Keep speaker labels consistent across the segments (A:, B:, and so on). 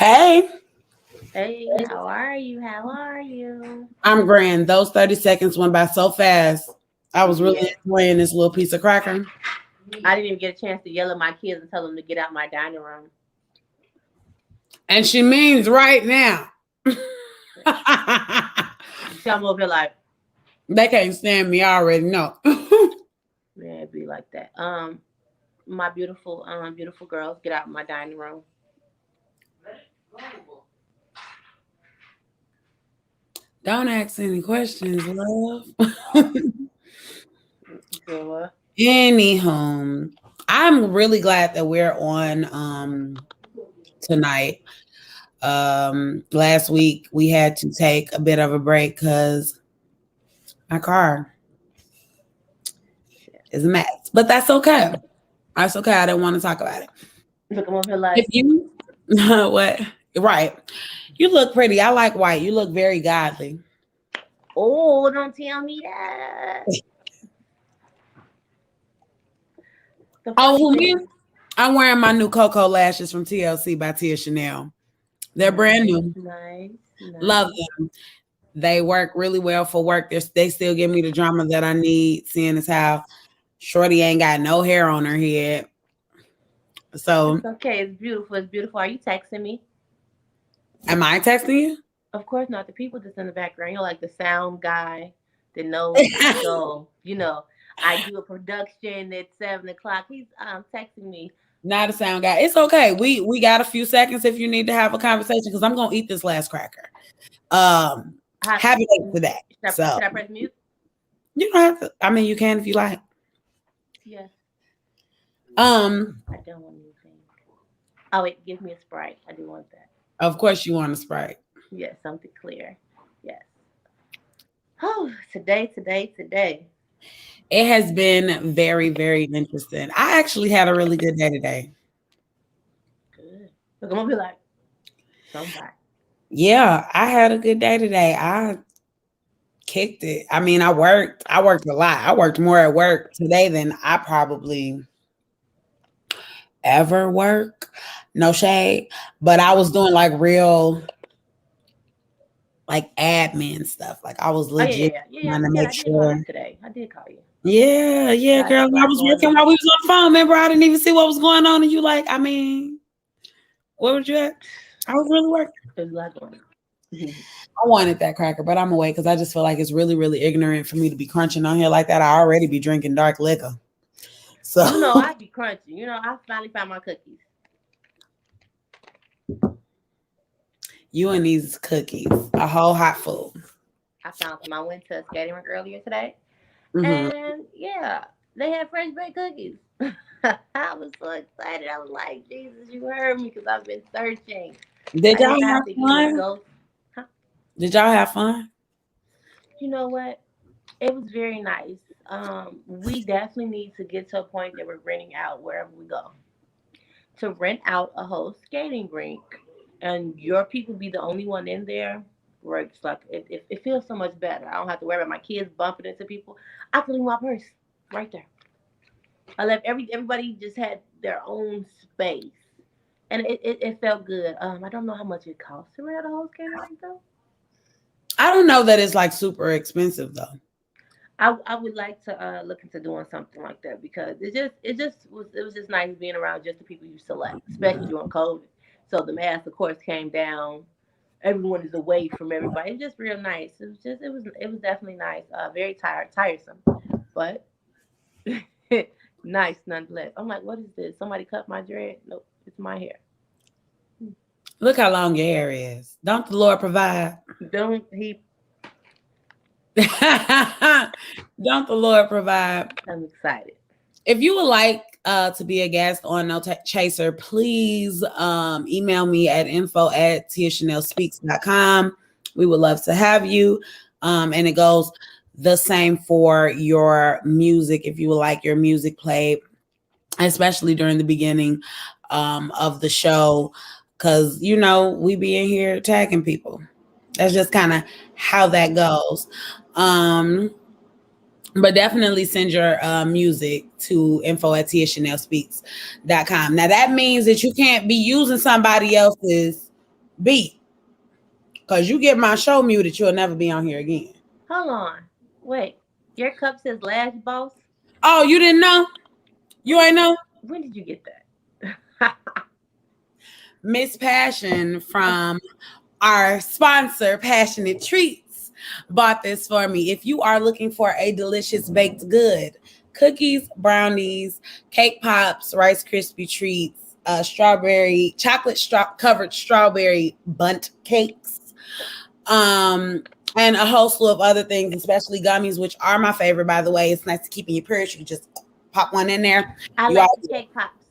A: Hey,
B: Hey, how are you? How are you?
A: I'm grand. Those 30 seconds went by so fast. I was really
B: Yeah,
A: enjoying this little piece of cracker.
B: I didn't even get a chance to yell at my kids and tell them to get out my dining room.
A: And she means right now.
B: See, I'm over here like,
A: They can't stand me. I already know.
B: man, it'd be like that. My beautiful girls, get out my dining room.
A: Don't ask any questions, love.
B: Good.
A: Anywho, I'm really glad that we're on tonight. Last week we had to take a bit of a break because my car is a mess. But that's okay. That's okay. I didn't want to talk about it.
B: Look, I'm over here
A: If
B: like,
A: you what? Right. You look pretty. I like white. You look very godly.
B: oh, don't tell me that. The
A: Oh,
B: funny
A: who me?
B: thing,
A: I'm wearing my new Cocoa lashes from TLC by Tia Chanel. They're brand
B: nice,
A: new.
B: nice,
A: Love
B: nice.
A: them. They work really well for work. They still give me the drama that I need, seeing as how Shorty ain't got no hair on her head. So,
B: It's okay. It's beautiful. It's beautiful. Are you texting me?
A: am I texting you?
B: Of course not. The people that's in the background, you're like the sound guy that knows the show. I do a production at 7 o'clock. He's texting me.
A: Not a sound guy. It's okay. We got a few seconds if you need to have a conversation because I'm gonna eat this last cracker. Happy day for that. So
B: Should I press mute?
A: you don't have to. I mean, you can if you like.
B: Yes.
A: Um,
B: I don't want anything. Oh wait, give me a Sprite. I do want that.
A: of course you want a Sprite.
B: Yes, something clear. Yes. Oh, today.
A: It has been very, very interesting. I actually had a really good day today.
B: Good. Look, I'm gonna be like somebody.
A: Yeah, I had a good day today. I kicked it. I mean, I worked. I worked a lot. I worked more at work today than I probably ever work. No shade, but I was doing like real like admin stuff. Like I was
B: Oh yeah, yeah,
A: legit
B: yeah, yeah,
A: trying to
B: yeah.
A: make
B: I did call
A: sure.
B: you today. I did call you.
A: Yeah, yeah,
B: Got
A: girl.
B: a
A: I
B: lot
A: was
B: going
A: working
B: on.
A: while we was on the phone. Remember, I didn't even see what was going on, and you like, I mean, where would you at? I was really working.
B: There's a lot going on.
A: I wanted that cracker, but I'm away because I just feel like it's really, really ignorant for me to be crunching on here like that. I already be drinking dark liquor. So
B: I'd be crunchy. I finally found my cookies.
A: you and these cookies, a whole hot food.
B: I found them. I went to a skating rink earlier today,
A: Hmm.
B: and yeah, they had fresh baked cookies. I was so excited. I was like, Jesus, you heard me because I've been searching.
A: Did
B: I
A: y'all
B: didn't have
A: have
B: to even
A: fun?
B: go. Huh?
A: Did y'all have fun?
B: You know what? It was very nice. We definitely need to get to a point that we're renting out wherever we go. To rent out a whole skating rink and your people be the only one in there works like it feels so much better. I don't have to worry about my kids bumping into people. I can leave my purse right there. I left everybody just had their own space. And it felt good. I don't know how much it costs to rent a whole skating rink though.
A: I don't know that it's like super expensive though.
B: I would like to look into doing something like that because it was just nice being around just the people you select, especially during COVID. So the mask, of course, came down. Everyone is away from everybody. It's just real nice. It was definitely nice. Very tiresome, but nice nonetheless. I'm like, what is this? Somebody cut my dread? Nope, it's my hair.
A: Look how long your hair is. Don't the Lord provide?
B: Don't he?
A: Don't the Lord provide?
B: I'm excited.
A: If you would like to be a guest on No Chaser, please email me at info@tiachanelspeaks.com. We would love to have you. And it goes the same for your music. If you would like your music played, especially during the beginning of the show, because, we be in here tagging people. That's just kind of how that goes. But definitely send your music to info@tiachanelspeaks.com. Now that means that you can't be using somebody else's beat. Because you get my show muted, you'll never be on here again.
B: Hold on. Wait. Your cup says Lash Boss?
A: Oh, you didn't know? You ain't know?
B: When did you get that?
A: Miss Passion from our sponsor, Passionate Treats, bought this for me. If you are looking for a delicious baked good, cookies, brownies, cake pops, Rice Krispie treats, strawberry, covered strawberry bundt cakes, and a whole slew of other things, especially gummies, which are my favorite, by the way. It's nice to keep in your purse. You can just pop one in there.
B: I like the cake pops.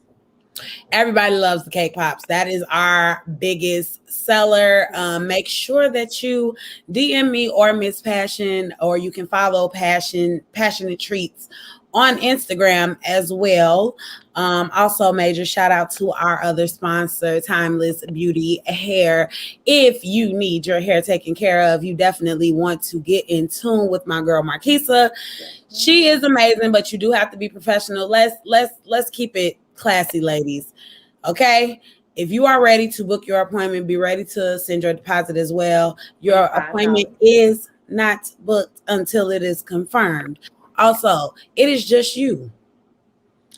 A: Everybody loves the cake pops. That is our biggest seller. Make sure that you DM me or Miss Passion, or you can follow Passionate Treats on Instagram as well. Also, major shout out to our other sponsor, Timeless Beauty Hair. If you need your hair taken care of, you definitely want to get in tune with my girl Marquisa. She is amazing, but you do have to be professional. Let's keep it classy, ladies. Okay, if you are ready to book your appointment, be ready to send your deposit as well. Your appointment is not booked until it is confirmed. Also, it is just you.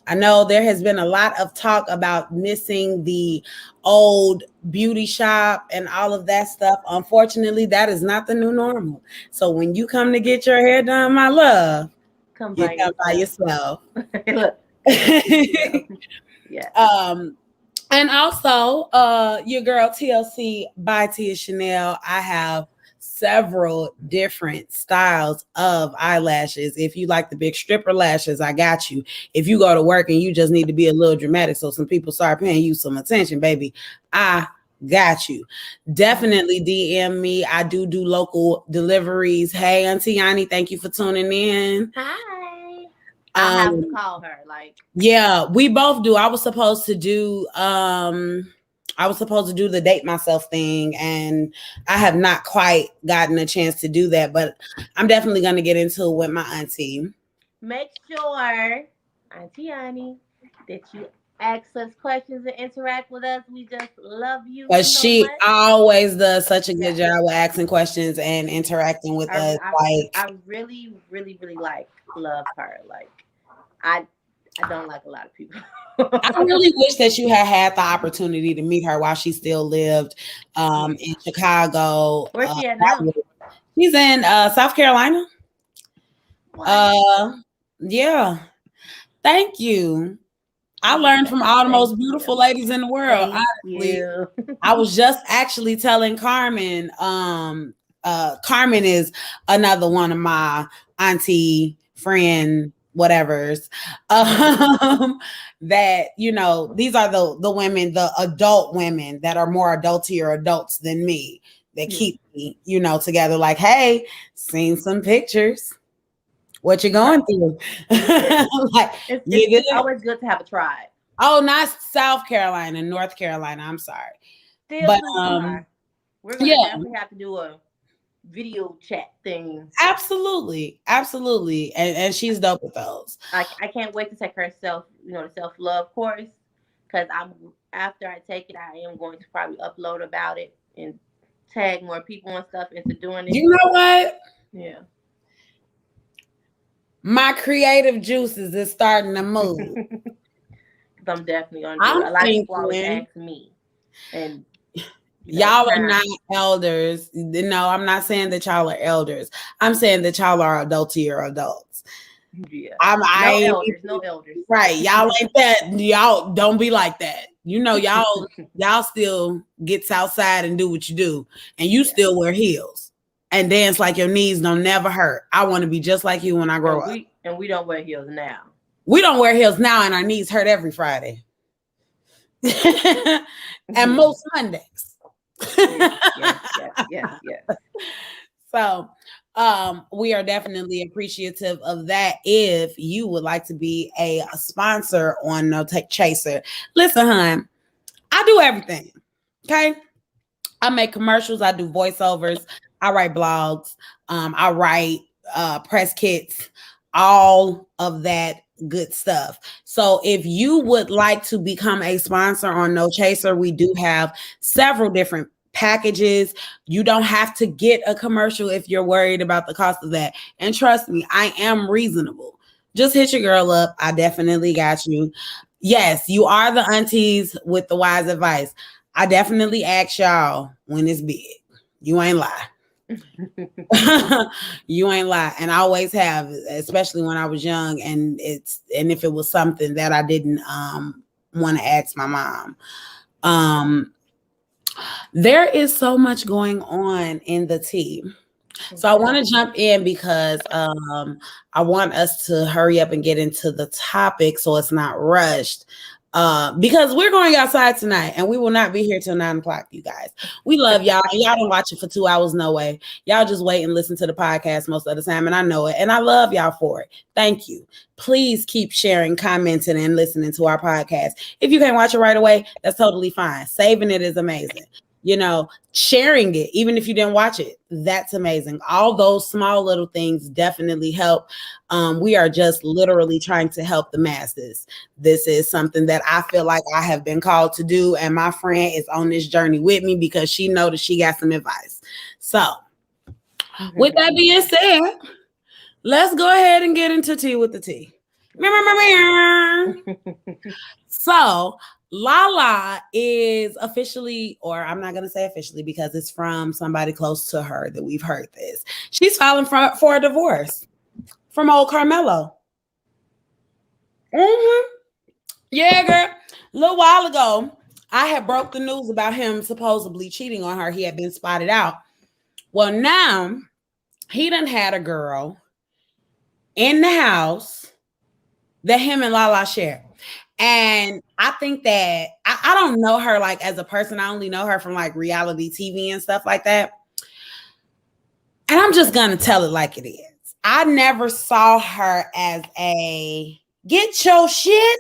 A: I know there has been a lot of talk about missing the old beauty shop and all of that stuff. Unfortunately, that is not the new normal. So when you come to get your hair done, my love, come by yourself.
B: Look. Yeah.
A: And also, your girl TLC by Tia Chanel. I have several different styles of eyelashes. If you like the big stripper lashes, I got you. If you go to work and you just need to be a little dramatic so some people start paying you some attention, baby, I got you. Definitely DM me. I do local deliveries. Hey, Auntie Yanni, thank you for tuning in.
B: Hi. I have to call her.
A: Yeah, we both do. I was supposed to do the date myself thing, and I have not quite gotten a chance to do that, but I'm definitely going to get into it with my auntie.
B: Make sure, Auntie Annie, that you ask us questions and interact with us. We just love you.
A: But she always does such a good job with asking questions and interacting with us.
B: I really, really, really love her. I don't like a lot of people.
A: I really wish that you had the opportunity to meet her while she still lived in Chicago.
B: Where's she at now?
A: She's in South Carolina. Yeah. Thank you. I learned from all the most beautiful ladies in the world. Honestly, I was just actually telling Carmen. Carmen is another one of my auntie friend whatevers, that, you know, these are the women, the adult women that are more adultier adults than me, that keep me, you know, together. Like, hey, seen some pictures. What you going through?
B: It's always good to have a tribe.
A: Oh, not South Carolina, North Carolina. I'm sorry.
B: But we're gonna definitely have to do a video chat thing.
A: Absolutely. And she's dope with those.
B: I can't wait to take her the self-love course, because after I take it, I am going to probably upload about it and tag more people and stuff into doing it.
A: You know what?
B: Yeah.
A: My creative juices is starting to move.
B: I'm definitely gonna do it. A lot of people always ask me, and
A: y'all are not elders. No, I'm not saying that y'all are elders. I'm saying that y'all are adultier adults.
B: Yeah.
A: No elders. Right. Y'all ain't that. Y'all don't be like that. You know, y'all still gets outside and do what you do. And you still wear heels and dance like your knees don't never hurt. I want to be just like you when I grow up.
B: And we don't wear heels now.
A: We don't wear heels now, and our knees hurt every Friday. And most Mondays.
B: Yes.
A: So we are definitely appreciative of that. If you would like to be a sponsor on No Tech Chaser, listen, hon, I do everything. Okay. I make commercials, I do voiceovers, I write blogs, I write press kits, all of that good stuff. So if you would like to become a sponsor on No Chaser, we do have several different packages. You don't have to get a commercial if you're worried about the cost of that. And trust me, I am reasonable. Just hit your girl up. I definitely got you. Yes, you are the aunties with the wise advice. I definitely ask y'all when it's big. You ain't lie. You ain't lie. And I always have, especially when I was young, and if it was something that I didn't want to ask my mom. There is so much going on in the tea. So I want to jump in because I want us to hurry up and get into the topic so it's not rushed. Because we're going outside tonight and we will not be here till 9 o'clock, you guys. We love y'all. And y'all don't watch it for 2 hours, no way. Y'all just wait and listen to the podcast most of the time. And I know it. And I love y'all for it. Thank you. Please keep sharing, commenting, and listening to our podcast. If you can't watch it right away, that's totally fine. Saving it is amazing. Sharing it, even if you didn't watch it, that's amazing. All those small little things definitely help. We are just literally trying to help the masses. This is something that I feel like I have been called to do, and my friend is on this journey with me because she knows that she got some advice. So, with that being said, let's go ahead and get into tea with the tea. So, Lala is officially, or I'm not going to say officially because it's from somebody close to her that we've heard this. She's filing for a divorce from old Carmelo. Yeah, girl. A little while ago, I had broke the news about him supposedly cheating on her. He had been spotted out. Well, now he done had a girl in the house that him and Lala share. And I think that I don't know her like as a person. I only know her from like reality TV and stuff like that. And I'm just going to tell it like it is. I never saw her as a get your shit,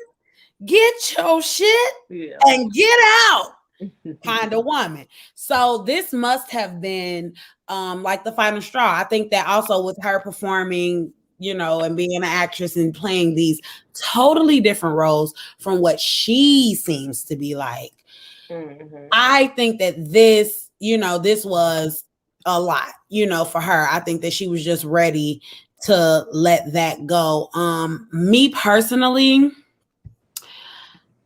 A: and get out kind of woman. So this must have been like the final straw. I think that also with her performing, and being an actress and playing these totally different roles from what she seems to be like. I think that this was a lot, for her. I think that she was just ready to let that go. Me personally,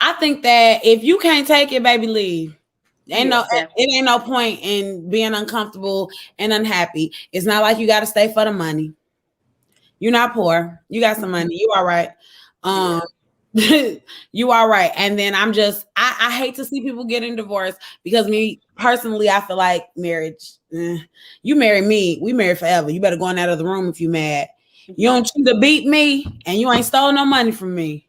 A: I think that if you can't take it, baby, leave. It ain't no point in being uncomfortable and unhappy. It's not like you got to stay for the money. You're not poor. You got some money. You all right. You all right. And then I hate to see people getting divorced because me personally, I feel like marriage, you marry me, we marry forever. You better go in that other room if you mad. You don't choose to beat me and you ain't stole no money from me.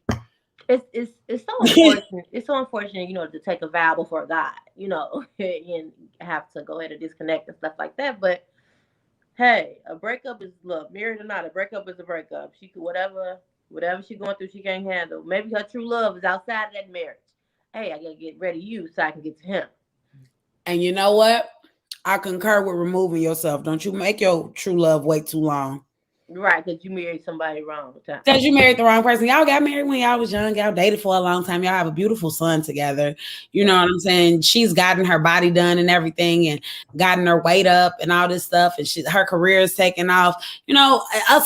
B: It's so unfortunate. It's so unfortunate, to take a vow before God, and have to go ahead and disconnect and stuff like that. But hey, a breakup is love. Married or not, a breakup is a breakup. She could whatever she's going through, she can't handle. Maybe her true love is outside of that marriage. Hey, I gotta get ready to you so I can get to him.
A: And you know what? I concur with removing yourself. Don't you make your true love wait too long.
B: Right, because you married somebody wrong.
A: Because you married the wrong person. Y'all got married when y'all was young. Y'all dated for a long time. Y'all have a beautiful son together. You know what I'm saying? She's gotten her body done and everything and gotten her weight up and all this stuff. And her career is taking off.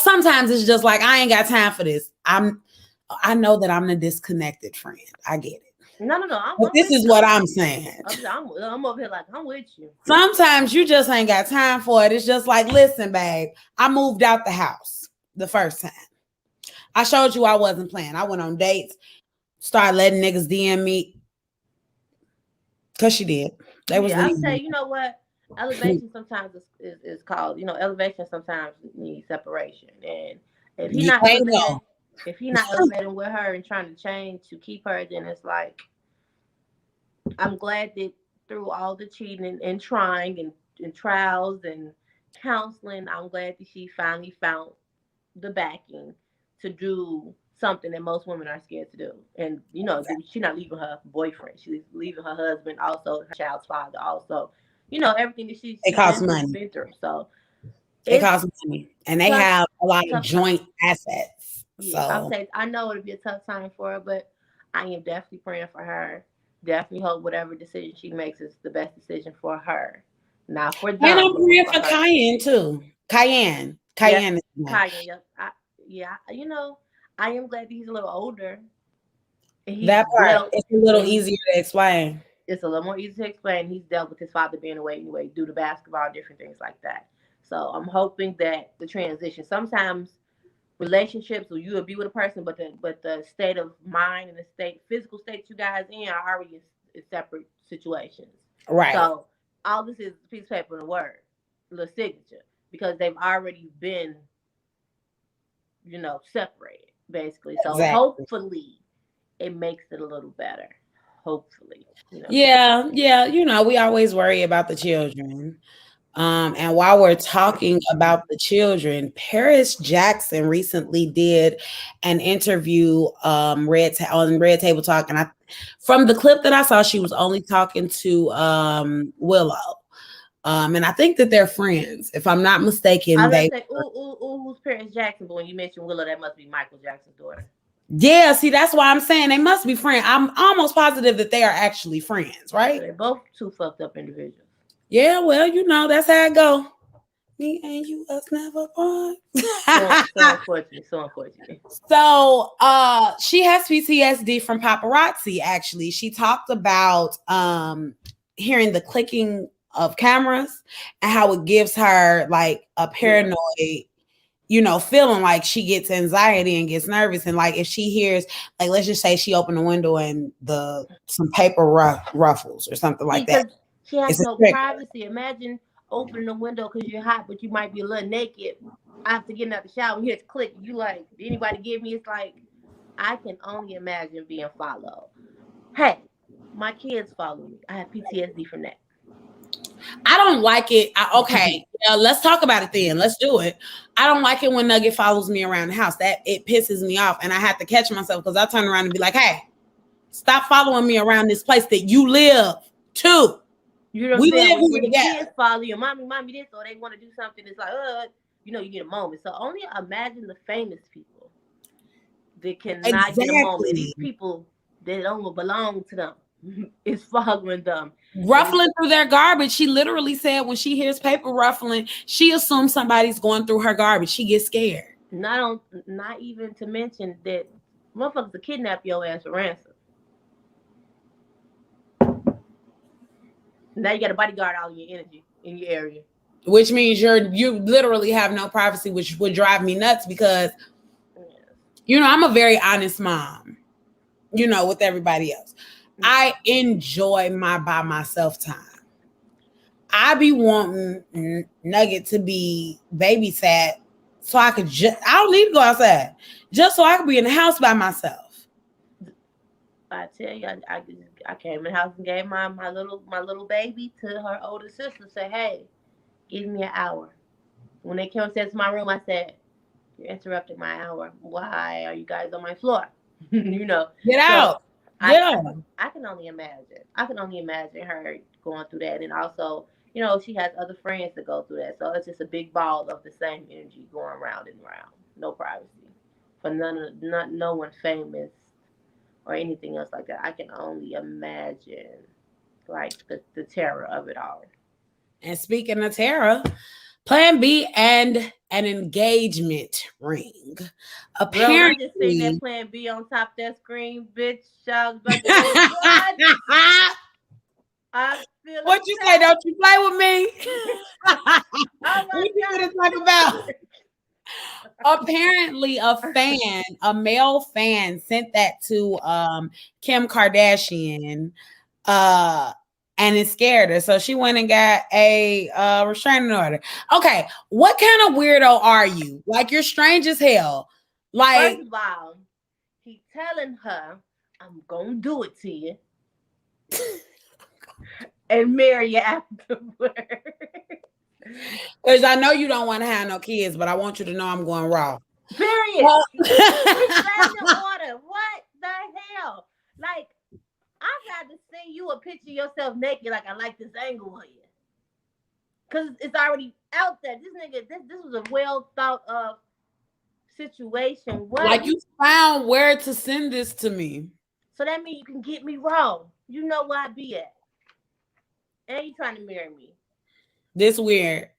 A: Sometimes it's just like, I ain't got time for this. I know that I'm the disconnected friend. I get it.
B: No.
A: But this is what I'm saying.
B: I'm over here like, I'm with you.
A: Sometimes you just ain't got time for it. It's just like, listen, babe, I moved out the house the first time. I showed you I wasn't playing. I went on dates, started letting niggas DM me. Because she did.
B: I'll say, you know what? Elevation sometimes is called, elevation sometimes needs separation. And if he's not elevating, if he's not elevating with her and trying to change to keep her, then it's like, I'm glad that through all the cheating and trying and trials and counseling, I'm glad that she finally found the backing to do something that most women are scared to do. And, she's not leaving her boyfriend. She's leaving her husband, also her child's father, also, everything that she's been through. So
A: it costs money. And they have a lot of joint assets.
B: Yeah, I know it'll be a tough time for her, but I am definitely praying for her definitely hope whatever decision she makes is the best decision for her, not for
A: And
B: them,
A: I'm
B: but
A: praying
B: for
A: for
B: her.
A: Cayenne too. Cayenne.
B: Yep,
A: Cayenne is mine.
B: Kaya. Yep. Yeah. I am glad he's a little older and he's
A: That part.
B: dealt
A: It's a little
B: and
A: easier to explain.
B: it's a little more easy to explain. He's dealt with his father being away anyway, due to basketball, different things like that. So I'm hoping that the transition. Sometimes relationships, or you will be with a person, but the state of mind and the physical state you guys in are already in separate situations.
A: Right.
B: So all this is a piece of paper and a word, a little signature, because they've already been, separated basically. So
A: Exactly.
B: hopefully it makes it a little better. Hopefully.
A: Yeah, yeah. We always worry about the children. And while we're talking about the children, Paris Jackson recently did an interview on Red Table Talk, and from the clip that I saw, she was only talking to Willow. And I think that they're friends. If I'm not
B: I
A: mistaken,
B: was gonna
A: they
B: say, who's Paris Jackson? But when you mentioned Willow, that must be Michael Jackson's daughter.
A: yeah, see, that's why I'm saying they must be friends. I'm almost positive that they are actually friends,
B: So
A: right?
B: they're both two fucked up individuals.
A: Yeah, well, that's how it go. Me and you us never part.
B: So unfortunate. So unfortunate.
A: So she has PTSD from paparazzi. Actually, she talked about hearing the clicking of cameras and how it gives her like a paranoid, feeling, like she gets anxiety and gets nervous. And like if she hears, like, let's just say she opened the window and some paper ruffles or something
B: See,
A: like that,
B: because she has
A: it's a
B: no
A: trigger.
B: privacy. Imagine opening the window because you're hot, but you might be a little naked after getting out the shower. And you hear it click. You like, did anybody give me? It's like, I can only imagine being followed. Hey, my kids follow me. I have PTSD from that.
A: I don't like it. Okay, let's talk about it then. Let's do it. I don't like it when Nugget follows me around the house. That it pisses me off, and I have to catch myself because I turn around and be like, "Hey, stop following me around this place that you live too.
B: You know what I'm
A: We
B: saying?
A: live here
B: When your
A: together."
B: kids follow you, mommy, this, or they want to do something, it's like, you get a moment. So only imagine the famous people that cannot get a moment. These
A: Exactly.
B: people that don't belong to them is following them. And it's
A: Ruffling through their garbage. She literally said when she hears paper ruffling, she assumes somebody's going through her garbage. She gets scared.
B: not even to mention that motherfuckers will kidnap your ass for ransom. Now you got a bodyguard all in your energy in your area.
A: Which means you literally have no privacy, which would drive me nuts because I'm a very honest mom, with everybody else. I enjoy my by myself time. I be wanting Nugget to be babysat so I don't need to go outside. Just so I could be in the house by myself.
B: I tell you, I came in the house and gave my little baby to her older sister. Say, hey, give me an hour. When they came upstairs to my room, I said, "You're interrupting my hour. Why are you guys on my floor?"
A: Get
B: So
A: out.
B: I,
A: Get
B: I
A: out.
B: I can only imagine. I can only imagine her going through that, and also, she has other friends that go through that. So it's just a big ball of the same energy going round and round. No privacy for no one famous or anything else like that. I can only imagine like the terror of it all.
A: And speaking of Tara, Plan B and an engagement ring.
B: Girl, when I just seen that
A: Apparently,
B: Plan B on top of that screen, bitch, I was about to say, what? I feel
A: what you say?
B: attacked.
A: Don't you play with me?
B: Oh my
A: What you gonna
B: god.
A: talk about? Apparently, a male fan, sent that to Kim Kardashian, uh, and it scared her. So she went and got a restraining order. Okay, what kind of weirdo are you? Like, you're strange as hell.
B: First
A: Like,
B: of all, he telling her, I'm gonna do it to you and marry you afterwards.
A: because I know you don't want to have no kids, but I want you to know I'm going raw.
B: Period.
A: Well,
B: Restraining order. What the hell? Like, I got to send you a picture of yourself naked. Like, I like this angle of you, cause it's already out there. This nigga, this was a well thought of situation. What?
A: like, you found where to send this to me.
B: So that means you can get me wrong. You know where I be at. And you trying to marry me.
A: This weird.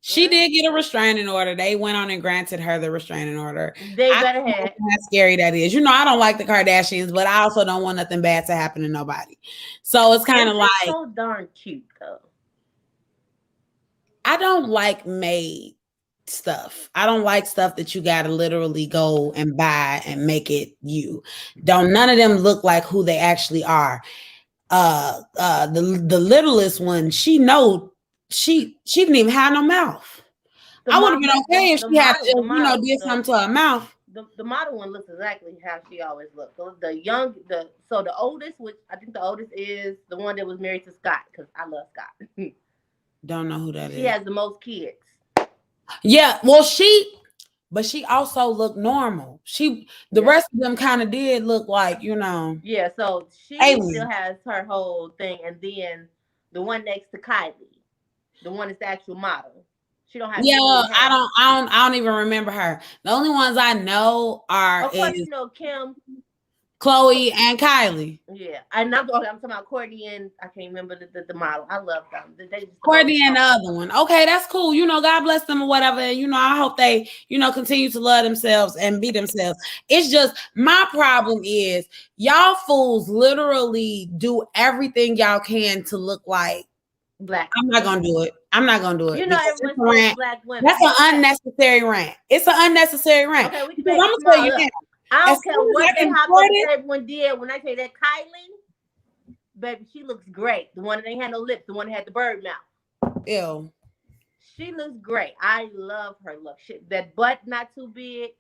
A: She
B: Well,
A: did get a restraining order. They went on and granted her the restraining order.
B: they
A: I
B: better
A: don't know
B: have.
A: how scary that is. I don't like the Kardashians, but I also don't want nothing bad to happen to nobody. So it's
B: They're
A: kind of
B: just
A: like
B: so darn cute, though.
A: I don't like made stuff. I don't like stuff that you gotta literally go and buy and make it you. Don't none of them look like who they actually are. The littlest one, she didn't even have no mouth.
B: The
A: I would have been
B: model,
A: okay if
B: the
A: she had
B: model,
A: just,
B: the model,
A: did something to her mouth.
B: the model one looks exactly how she always looked. The young, the oldest, which I think the oldest is the one that was married to Scott, because I love Scott.
A: Don't know who that
B: She
A: is.
B: has the most kids.
A: Yeah, well, but she also looked normal. The
B: Yeah.
A: rest of them kind of did look like,
B: Yeah, so she still
A: alien.
B: has her whole thing, and then the one next to Kylie, the one that's the actual model, she don't have
A: Yeah,
B: any
A: I
B: hair.
A: don't, I don't, I don't even remember her. The only ones I know are
B: Of course,
A: is
B: you know Kim.
A: Chloe and Kylie.
B: Yeah, and I'm talking about Courtney and I can't remember the model. I love them. They just the most
A: Courtney and the
B: fun.
A: other one. Okay, that's cool. God bless them or whatever. I hope they, continue to love themselves and be themselves. It's just my problem is y'all fools literally do everything y'all can to look like
B: Black
A: I'm not gonna
B: women.
A: do it. I'm not gonna do it
B: You know,
A: because it's
B: everyone
A: a
B: says
A: rant.
B: black women.
A: That's an
B: Okay,
A: unnecessary rant. It's an unnecessary rant.
B: okay, we can
A: Because
B: make
A: I'm
B: it
A: gonna tell
B: small.
A: you
B: Look,
A: now,
B: I
A: as
B: don't care
A: soon as
B: what
A: I
B: they
A: can
B: hop
A: afford
B: on the
A: it,
B: table and did. When I say that Kylie, baby, she looks great. The one that ain't had no lips, the one that had the bird mouth.
A: ew.
B: She looks great. I love her look. That butt not too big.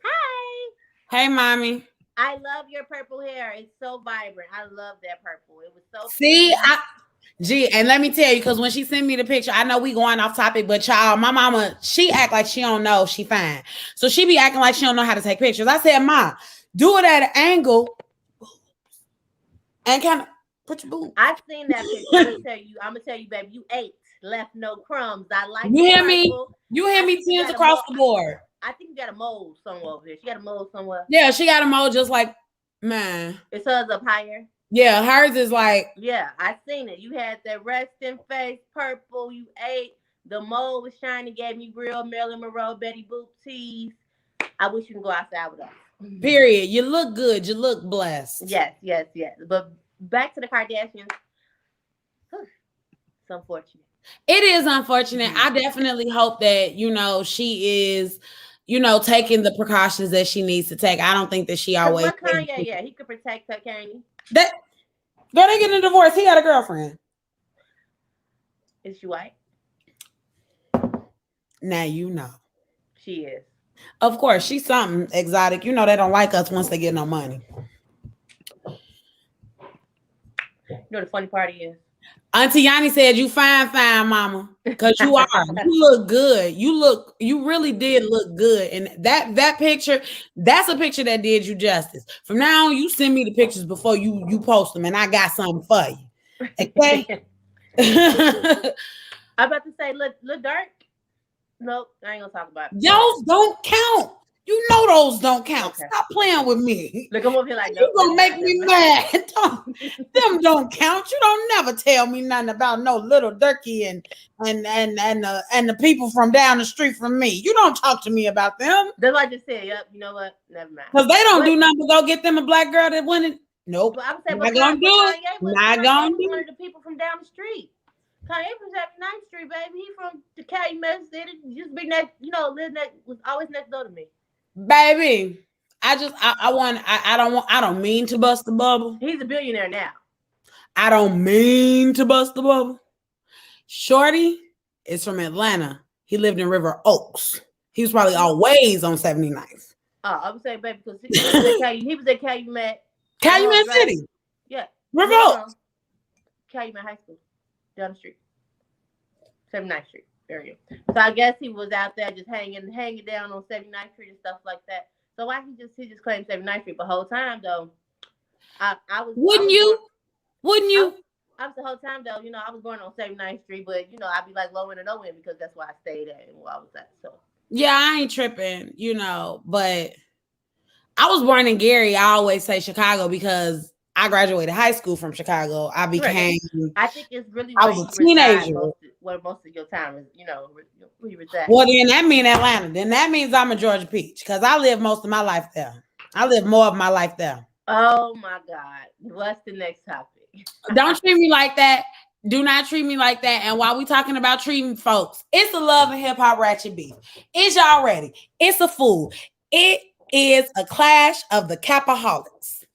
B: Hi.
A: Hey, mommy.
B: I love your purple hair. It's so vibrant. I love that purple. It was so
A: See,
B: pretty.
A: and let me tell you, because when she sent me the picture, I know we going off topic, but child, my mama, she act like she don't know she fine. So she be acting like she don't know how to take pictures. I said, Ma, do it at an angle and kind of put your boob.
B: I seen that picture. I'm gonna tell you, baby, you ate, left no crumbs. I like
A: You
B: the
A: hear me?
B: purple.
A: You hear
B: I
A: me?
B: think you
A: Tears
B: got a
A: across
B: mole.
A: the board.
B: I think you got a mole somewhere over there. She got a mole somewhere.
A: Yeah, she got a mole just like, man.
B: It's hers up higher.
A: Yeah, hers is like.
B: Yeah, I seen it. You had that resting face, purple. You ate. The mole was shiny. Gave me real Marilyn Monroe, Betty Boop teeth. I wish you can go outside with us.
A: Period. You look good. You look blessed.
B: Yes, yes, yes. But back to the Kardashians. It's unfortunate.
A: It is unfortunate. I definitely hope that, she is, taking the precautions that she needs to take. I don't think that she
B: Because
A: always
B: what Kanye, yeah, he could protect her, can't he?
A: that girl, they getting a divorce. He got a girlfriend.
B: Is she white?
A: Now you know.
B: She is.
A: Of course, she's something exotic. They don't like us once they get no money.
B: You know the funny part is?
A: Auntie Yanni said, "You fine, mama, because you are. You look good. You really did look good. And that picture, that's a picture that did you justice. From now on, you send me the pictures before you post them, and I got something for you. Okay."
B: I'm about to say, look dark. Nope, I ain't gonna talk about it.
A: Those don't count. You know those don't count.
B: Okay.
A: Stop playing with me.
B: Look, I'm over here like,
A: You gonna make me mad. Them don't count. You don't never tell me nothing about no little Durkee and the people from down the street from me. You don't talk to me about them.
B: That's what I just said. Yep, you know what? Never mind.
A: Because they don't do nothing but go get them a black girl that went in. Nope.
B: But I'm saying,
A: Not gonna do it. Not gonna do
B: one
A: it.
B: of the people from down the street. Kanye was at 9th Street, baby. He from the Calumet City. Just be next, living next, was always next door to me.
A: Baby, I don't mean to bust the bubble.
B: He's a billionaire now.
A: I don't mean to bust the bubble. Shorty is from Atlanta. He lived in River Oaks. He was probably always on 79th.
B: Oh, I would say, baby, because he was at Calumet.
A: Calumet City.
B: Yeah.
A: River Oaks.
B: Calumet High School. Down the street. 79th Street area. So I guess he was out there just hanging down on 79th Street and stuff like that. So why he just claimed 79th Street the whole time though? I was
A: Wouldn't you?
B: I was the whole time though, I was going on 79th Street, but I'd be like low end or no end because that's where I stayed at and where I was at. So
A: yeah, I ain't tripping, but I was born in Gary. I always say Chicago because I graduated high school from Chicago. I became.
B: I think it's really
A: I
B: where
A: was a
B: you reside
A: teenager.
B: where most of your time is, where you reside.
A: Well, then that means Atlanta. Then that means I'm a Georgia peach because I live most of my life there. I live more of my life there.
B: Oh my God. What's the next topic?
A: Don't treat me like that. Do not treat me like that. And while we talking about treating folks, it's a love and hip hop ratchet beef. Is y'all ready? It's a fool. It is a clash of the Capaholics.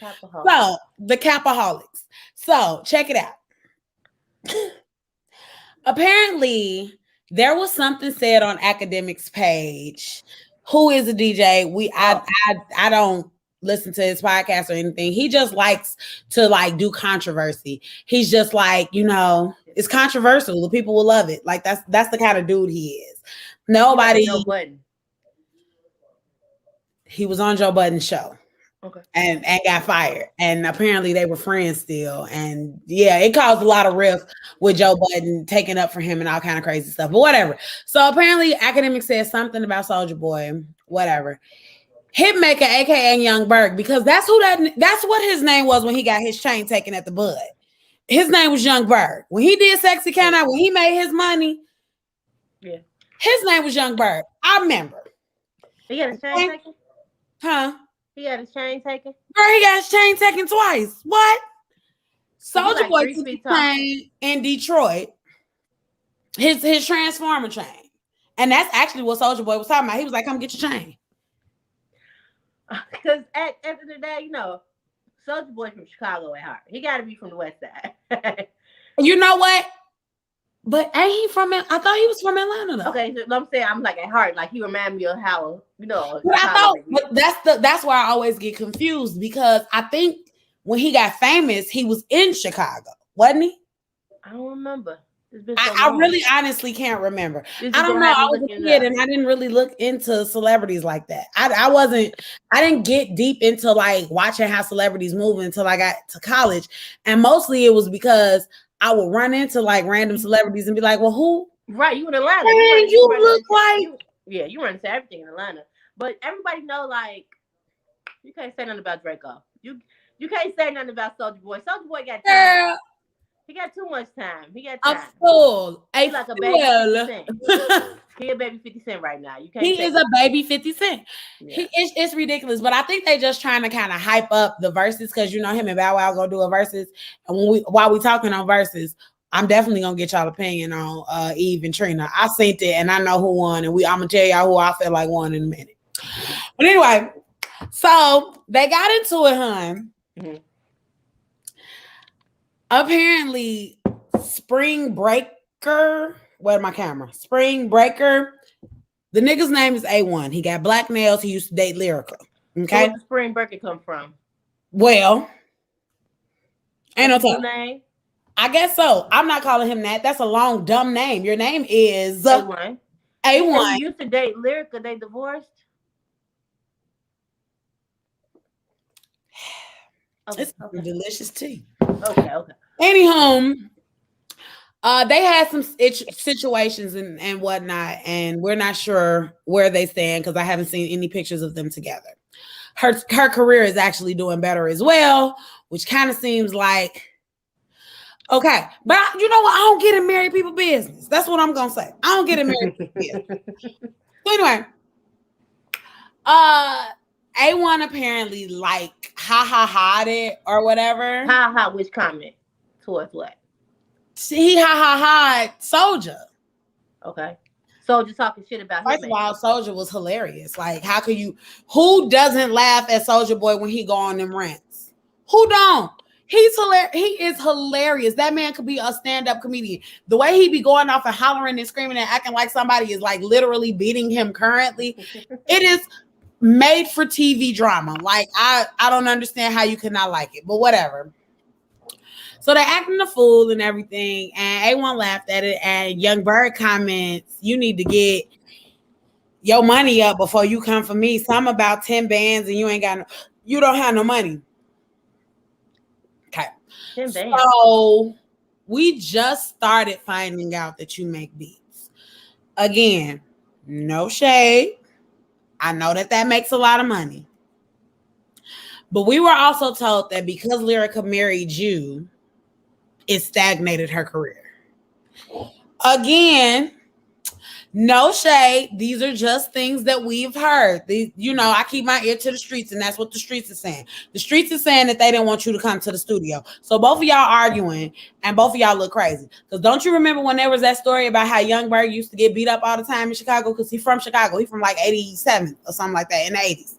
A: So the Capaholics. So check it out. Apparently, there was something said on Academic's page. Who is a DJ? I don't listen to his podcast or anything. He just likes to like do controversy. He's just like, it's controversial. The people will love it. Like that's the kind of dude he is. Nobody.
B: Joe Budden.
A: He was on Joe Budden's show.
B: Okay.
A: And got fired. And apparently they were friends still. And yeah, it caused a lot of rift with Joe Budden taking up for him and all kind of crazy stuff. But whatever. So apparently Academic said something about Soulja Boy, whatever. Hitmaker, aka Young Berg, because that's what his name was when he got his chain taken at the Bud. His name was Young Berg. When he did Sexy Count Out, when he made his money, his name was Young Berg. I remember.
B: He got his chain taken?
A: Huh?
B: He got his chain taken?
A: Girl, he got his chain taken twice. What? Soulja Boy took his chain in Detroit. His Transformer chain. And that's actually what Soulja Boy was talking about. He was like, come get your chain.
B: Because at the end of the day, Soulja Boy from Chicago at heart. He got to be from the West Side.
A: You know what? But ain't he from? I thought he was from Atlanta though.
B: Okay, so I'm saying I'm like at heart, like he remind me of how
A: But that's where I always get confused because I think when he got famous, he was in Chicago, wasn't he?
B: I don't remember.
A: I really honestly can't remember. I don't know. I was a kid and I didn't really look into celebrities like that. I didn't get deep into like watching how celebrities move until I got to college, and mostly it was because I would run into like random celebrities and be like, well, who?
B: Right, you in Atlanta.
A: Man, you look like...
B: You run into everything in Atlanta. But everybody know, like, you can't say nothing about Draco. You can't say nothing about Soulja Boy. Soulja Boy got time. He got too much time. He got time.
A: A fool.
B: He's like a baby 50 Cent. He a baby 50 Cent right now.
A: He is a baby 50 Cent. Yeah. It's ridiculous, but I think they just trying to kind of hype up the verses because him and Bow Wow gonna do a verses. And while we talking on verses, I'm definitely gonna get y'all opinion on Eve and Trina. I seen it and I know who won, and I'm gonna tell y'all who I feel like won in a minute. But anyway, so they got into it, hon. Mm-hmm. Apparently, Spring Breaker. Where's my camera? Spring Breaker. The nigga's name is A1. He got black nails. He used to date Lyrica. Okay.
B: Where did Spring Breaker come from?
A: Well, ain't no time.
B: Name?
A: I guess so. I'm not calling him that. That's a long, dumb name. Your name is
B: A1.
A: A1.
B: He used to date Lyrica. They divorced.
A: It's delicious tea.
B: Okay.
A: Anyhow, they had some situations and whatnot, and we're not sure where they stand because I haven't seen any pictures of them together. Her career is actually doing better as well, which kind of seems like okay. But you know what? I don't get in married people business. That's what I'm gonna say. I don't get in married people business. So anyway, A1 apparently like ha it or whatever.
B: Which comment? Towards what?
A: He ha Soulja.
B: Okay. Soulja talking shit about him.
A: First of all, Soulja was hilarious. Like, how could you? Who doesn't laugh at Soulja Boy when he go on them rants? Who don't? He's hilarious. He is hilarious. That man could be a stand-up comedian. The way he be going off and hollering and screaming and acting like somebody is like literally beating him currently. It is made for TV drama. Like, I don't understand how you could not like it, but whatever. So they're acting a fool and everything, and A1 laughed at it, and Young Bird comments, you need to get your money up before you come for me. So I'm about 10 bands and you don't have no money. Okay.
B: 10 bands.
A: So we just started finding out that you make beats. Again, no shade. I know that makes a lot of money. But we were also told that because Lyrica married you, it stagnated her career. Again, no shade. These are just things that we've heard. I keep my ear to the streets, and that's what the streets are saying. The streets are saying that they didn't want you to come to the studio. So both of y'all arguing, and both of y'all look crazy. Because don't you remember when there was that story about how Young Berg used to get beat up all the time in Chicago? Because he's from Chicago. He's from like 87 or something like that in the 80s.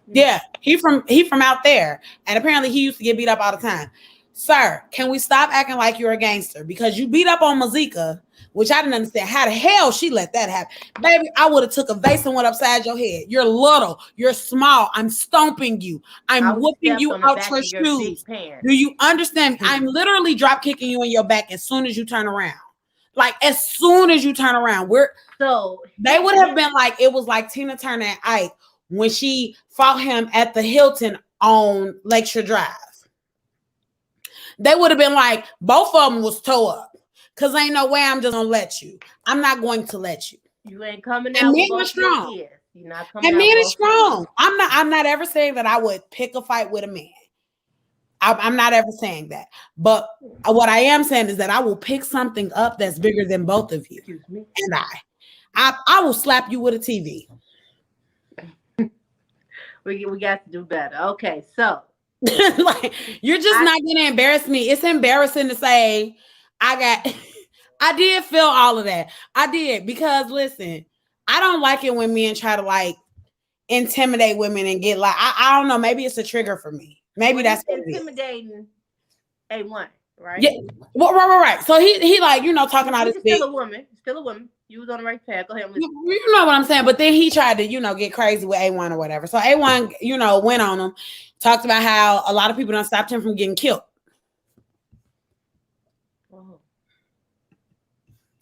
A: Yeah, he from out there. And apparently he used to get beat up all the time. Sir, can we stop acting like you're a gangster? Because you beat up on Mazika, which I didn't understand. How the hell she let that happen? Baby, I would have took a vase and went upside your head. You're little. You're small. I'm stomping you. I'm whooping you out your shoes. Do you understand? I'm literally drop kicking you in your back as soon as you turn around. Like, as soon as you turn around. They would have been like, it was like Tina Turner and Ike when she fought him at the Hilton on Lakeshore Drive. They would have been like, both of them was toe up. Because ain't no way I'm just going to let you. I'm not going to let you.
B: You ain't coming out. And men are strong. You're not coming
A: and men are strong. I'm not ever saying that I would pick a fight with a man. I'm not ever saying that. But what I am saying is that I will pick something up that's bigger than both of you.
B: Excuse me.
A: And I will slap you with a TV.
B: We got to do better. Okay, so.
A: Like, you're just not going to embarrass me. It's embarrassing to say I did feel all of that. I did, because listen, I don't like it when men try to like intimidate women and get like, I don't know, maybe it's a trigger for me. Maybe that's
B: intimidating A1, right?
A: Yeah. Well, right. So he like, talking all this.
B: Still a woman. You was on the right path. Go ahead.
A: You know what I'm saying? But then he tried to, get crazy with A1 or whatever. So A1, went on him, talked about how a lot of people done stopped him from getting killed. Oh.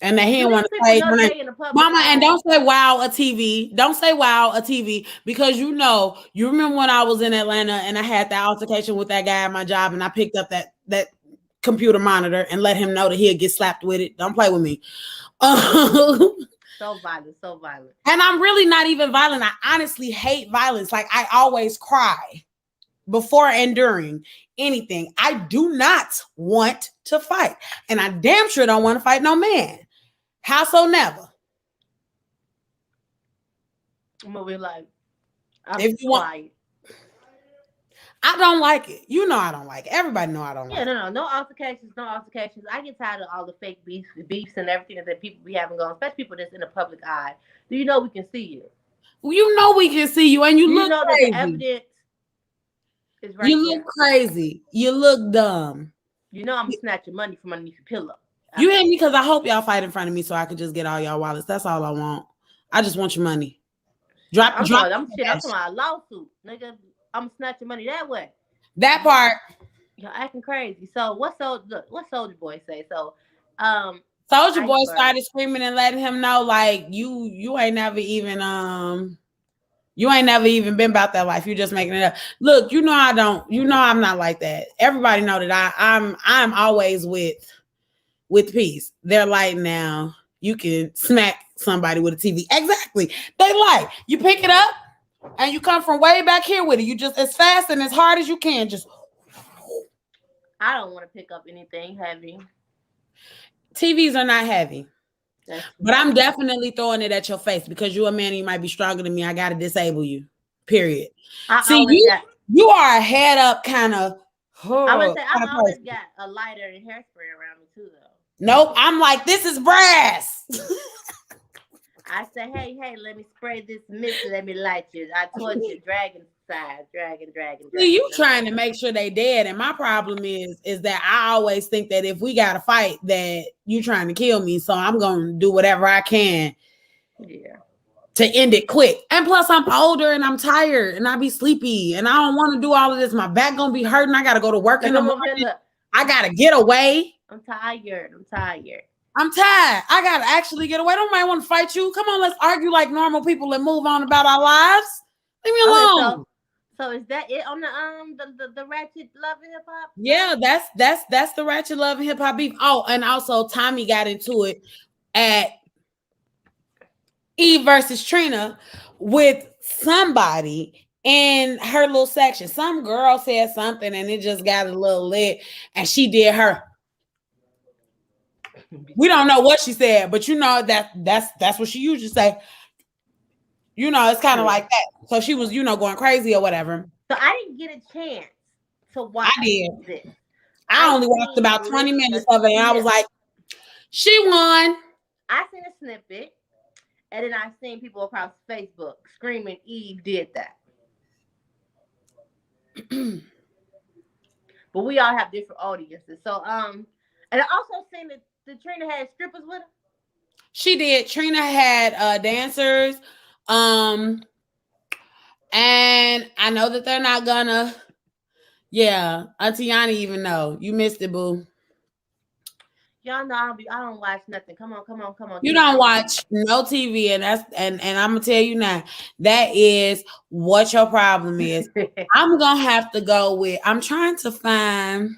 A: And that he didn't want to say, Mama, and don't say wow a TV. Don't say wow a TV, because you remember when I was in Atlanta and I had that altercation with that guy at my job, and I picked up that computer monitor and let him know that he'll get slapped with it. Don't play with me.
B: So violent.
A: And I'm really not even violent. I honestly hate violence. Like, I always cry before and during anything. I do not want to fight. And I damn sure don't want to fight no man. Howsoever.
B: I'm gonna be like,
A: if you want, I don't like it. I don't like it. Everybody know I don't like it.
B: No altercations. I get tired of all the fake beefs and everything that people be having going, especially people that's in the public eye. Do you know we can see you?
A: We can see you, and you look crazy.
B: That the evidence is right.
A: You look crazy. You look dumb.
B: I'm gonna snatch your money from underneath your pillow.
A: You hear me? Because I hope y'all fight in front of me so I can just get all y'all wallets. That's all I want. I just want your money.
B: I'm talking about a lawsuit, nigga. I'm snatching money that way.
A: That part.
B: You're acting crazy. So what Soulja Boy say? So
A: Soulja Boy started screaming and letting him know, like, you ain't never even been about that life. You just making it up. Look, I'm not like that. Everybody know that I'm always with peace. They're like, now you can smack somebody with a TV. Exactly. They like, you pick it up and you come from way back here with it. You just as fast and as hard as you can. Just.
B: I don't want to pick up anything heavy.
A: TVs are not heavy. But I'm definitely throwing it at your face, because you're a man and you might be stronger than me. I got to disable you. Period. You are a head up kind of.
B: I would say I always got a lighter and hairspray around me too, though.
A: Nope. I'm like, this is brass.
B: I say, hey, let me spray this mist and let me light you. I torch you, dragon side, dragon.
A: See, you trying to make sure they dead, and my problem is that I always think that if we got to fight, that you trying to kill me, so I'm going to do whatever I can to end it quick. And plus, I'm older and I'm tired and I be sleepy and I don't want to do all of this. My back going to be hurting. I got to go to work in the morning. I got to get away.
B: I'm tired.
A: I gotta actually get away. Don't nobody want to fight you. Come on, let's argue like normal people and move on about our lives. Leave me alone.
B: Okay, so is that it on the ratchet love and hip hop?
A: Yeah, that's the ratchet love and hip hop beef. Oh, and also Tommy got into it at Eve versus Trina with somebody in her little section. Some girl said something and it just got a little lit, and she did her. We don't know what she said, but that's what she usually say. It's kind of like that. So she was, going crazy or whatever.
B: So I didn't get a chance to watch
A: I did.
B: this.
A: I only watched about 20 minutes of it, and I was like, she won.
B: I seen a snippet, and then I seen people across Facebook screaming, Eve did that. But we all have different audiences. So, and I also seen that the Trina had strippers with her.
A: She did. Trina had dancers. And I know that they're not gonna. Yeah, Auntie Yanni even know. You missed it, boo.
B: Y'all know I don't watch nothing. Come on.
A: You don't watch no TV, and and I'm gonna tell you now, that is what your problem is. I'm gonna have to go with. I'm trying to find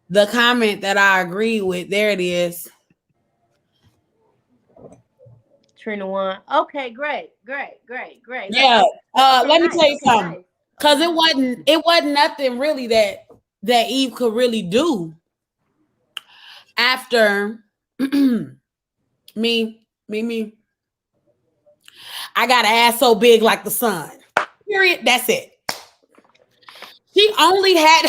A: the comment that I agree with. There it is.
B: Trina won. Okay, great.
A: Yeah. Let me tell you something. Because it wasn't nothing really that Eve could really do after me. I got an ass so big like the sun. Period. That's it. She only had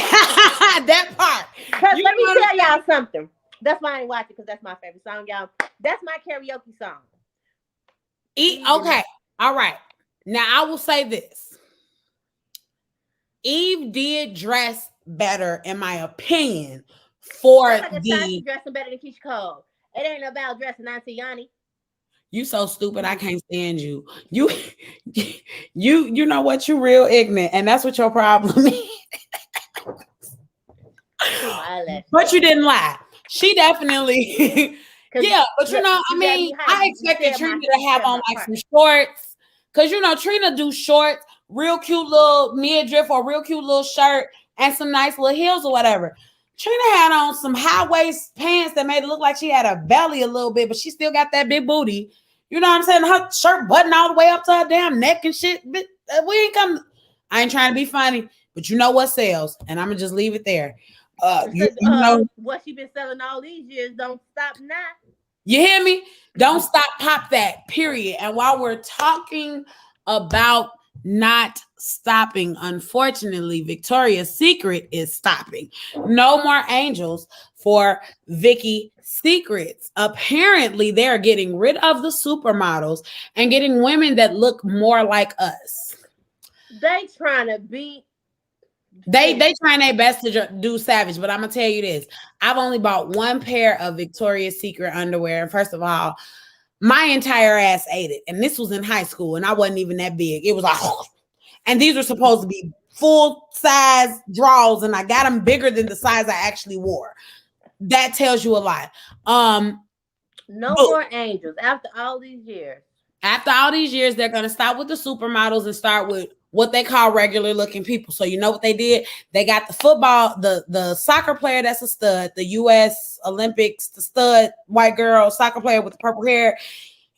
A: that part.
B: Let me tell y'all something. That's why I ain't watching, because that's my favorite song, y'all. That's my karaoke song.
A: Okay. All right. Now I will say this. Eve did dress better, in my opinion, for
B: the dressing better than Keisha Cole. It ain't about dressing Auntie Yanni.
A: You so stupid. I can't stand you. You know what? You real ignorant, and that's what your problem is. But you didn't lie. She definitely. Yeah, but I expected Trina to have on like some shorts, because Trina do shorts, real cute little midriff or real cute little shirt, and some nice little heels or whatever. Trina had on some high waist pants that made it look like she had a belly a little bit, but she still got that big booty. You know what I'm saying? Her shirt buttoned all the way up to her damn neck and shit. But we ain't come. I ain't trying to be funny, but you know what sells, and I'm gonna just leave it there.
B: What she been selling all these years don't stop now.
A: You hear me? Don't stop, pop that, period. And while we're talking about not stopping, unfortunately, Victoria's Secret is stopping. No more angels for Vicky's Secrets. Apparently, they're getting rid of the supermodels and getting women that look more like us.
B: They trying to beat.
A: They trying their best to do savage, but I'm gonna tell you this: I've only bought one pair of Victoria's Secret underwear, and first of all, my entire ass ate it. And this was in high school, and I wasn't even that big. It was like, and these were supposed to be full size drawers, and I got them bigger than the size I actually wore. That tells you a lot.
B: No more angels after all these years.
A: After all these years, they're gonna stop with the supermodels and start with what they call regular looking people. So you know what they did? They got the football, the soccer player that's a stud, the U.S. Olympics, the stud white girl soccer player with the purple hair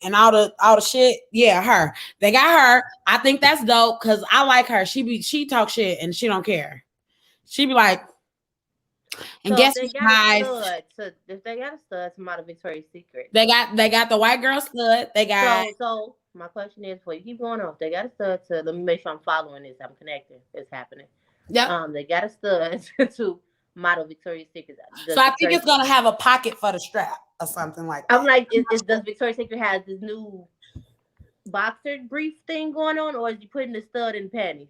A: and all the shit. Yeah, her. They got her. I think that's dope because I like her. She talk shit and she don't care. She be like, and so guess what's nice?
B: If they got a stud, some out of Victoria's Secret.
A: They got the white girl stud. They got
B: so my question is, before you keep going off, they got a stud to, let me make sure I'm following this. I'm connecting. It's happening.
A: Yeah.
B: They got a stud to model Victoria's Secret.
A: So I think it's gonna have a pocket for the strap or something like that.
B: I'm like, does Victoria's Secret have this new boxer brief thing going on, or is you putting the stud in panties?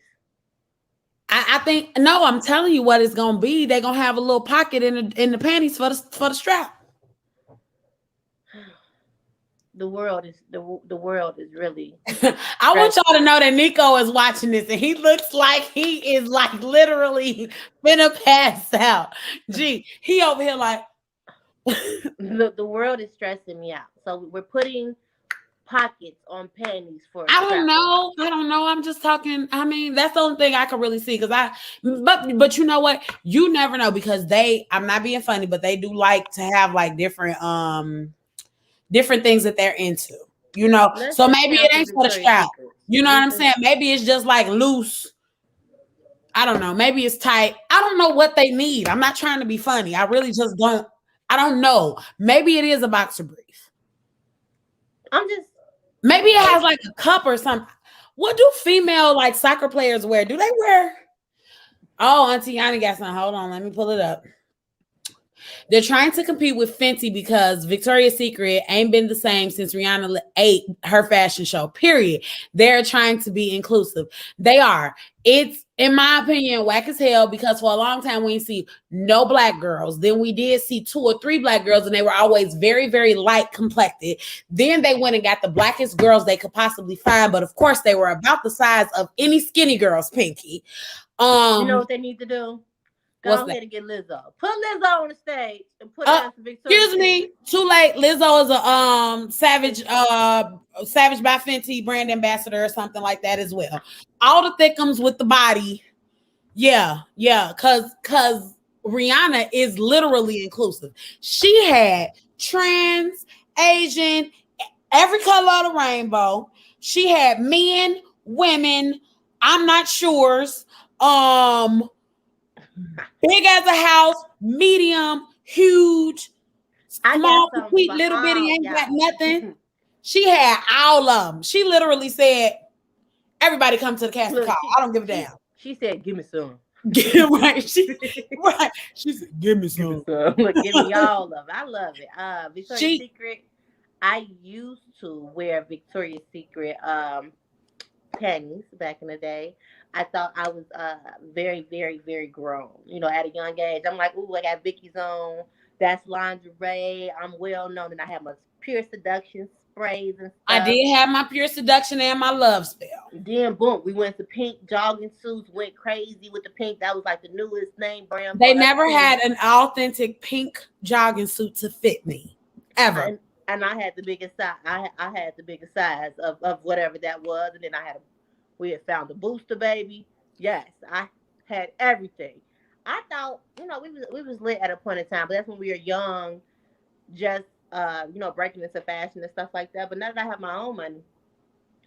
A: I think no. I'm telling you what it's gonna be. They're gonna have a little pocket in the panties for the strap.
B: The world is really.
A: I want y'all to know that Nico is watching this, and he looks like he is like literally finna pass out. Gee, he over here like.
B: the world is stressing me out. So we're putting pockets on panties for.
A: I don't know. I'm just talking. I mean, that's the only thing I can really see but you know what? You never know because I'm not being funny, but they do like to have like different things that they're into, so maybe it ain't for the strap. You know what I'm saying? Maybe it's just like loose. I don't know. Maybe it's tight. I don't know what they need. I'm not trying to be funny. I really just don't. I don't know. Maybe it is a boxer brief.
B: I'm just.
A: Maybe it has like a cup or something. What do female like soccer players wear? Do they wear? Oh, Auntie Yanni got something. Hold on. Let me pull it up. They're trying to compete with Fenty because Victoria's Secret ain't been the same since Rihanna ate her fashion show, period. They're trying to be inclusive. They are. It's, in my opinion, whack as hell because for a long time we didn't see no black girls. Then we did see 2 or 3 black girls and they were always very, very light complected. Then they went and got the blackest girls they could possibly find. But of course, they were about the size of any skinny girl's pinky.
B: You know what they need to do? Go ahead and get Lizzo. Put Lizzo on the stage and put her in Victoria's.
A: Excuse me, too late. Lizzo is a Savage by Fenty brand ambassador or something like that as well. All the thickums with the body. Yeah, cause Rihanna is literally inclusive. She had trans, Asian, every color of the rainbow. She had men, women, I'm not sure's, big as a house, medium, huge, small, petite, little bitty, ain't got nothing. She had all of them. She literally said, everybody come to the casting call. I don't give a damn.
B: She said, give me some.
A: Right. She said, give me some.
B: Give me all of it. I love it. Victoria's Secret. I used to wear Victoria's Secret panties back in the day. I thought I was very, very, very grown. You know, at a young age. I'm like, ooh, I got Vicky's on. That's lingerie. I'm well known. And I have my Pure Seduction sprays and stuff.
A: I did have my Pure Seduction and my Love Spell.
B: Then, boom, we went to pink jogging suits. Went crazy with the pink. That was like the newest name brand.
A: They never had an authentic pink jogging suit to fit me. Ever.
B: And I had the biggest size. I had the biggest size of whatever that was. And then we had found a booster baby. Yes, I had everything. I thought, you know, we was lit at a point in time, but that's when we were young, just you know, breaking into fashion and stuff like that. But now that I have my own money,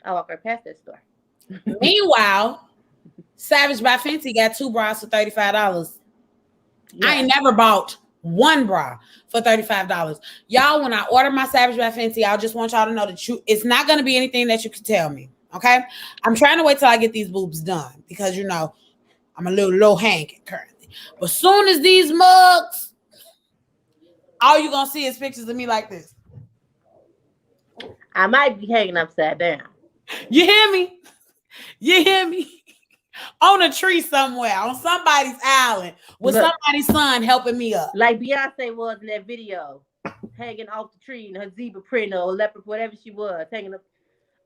B: I walk right past that store.
A: Meanwhile, Savage by Fenty got 2 bras for $35. Yeah. I ain't never bought 1 bra for $35. Y'all, when I order my Savage by Fenty, I just want y'all to know that it's not going to be anything that you can tell me. Okay, I'm trying to wait till I get these boobs done because, you know, I'm a little low hanging currently. But soon as these mugs, all you're gonna see is pictures of me like this.
B: I might be hanging upside down.
A: You hear me? You hear me? On a tree somewhere, on somebody's island, with somebody's son helping me up.
B: Like Beyonce was in that video, hanging off the tree in her zebra print or leopard, whatever she was, hanging up.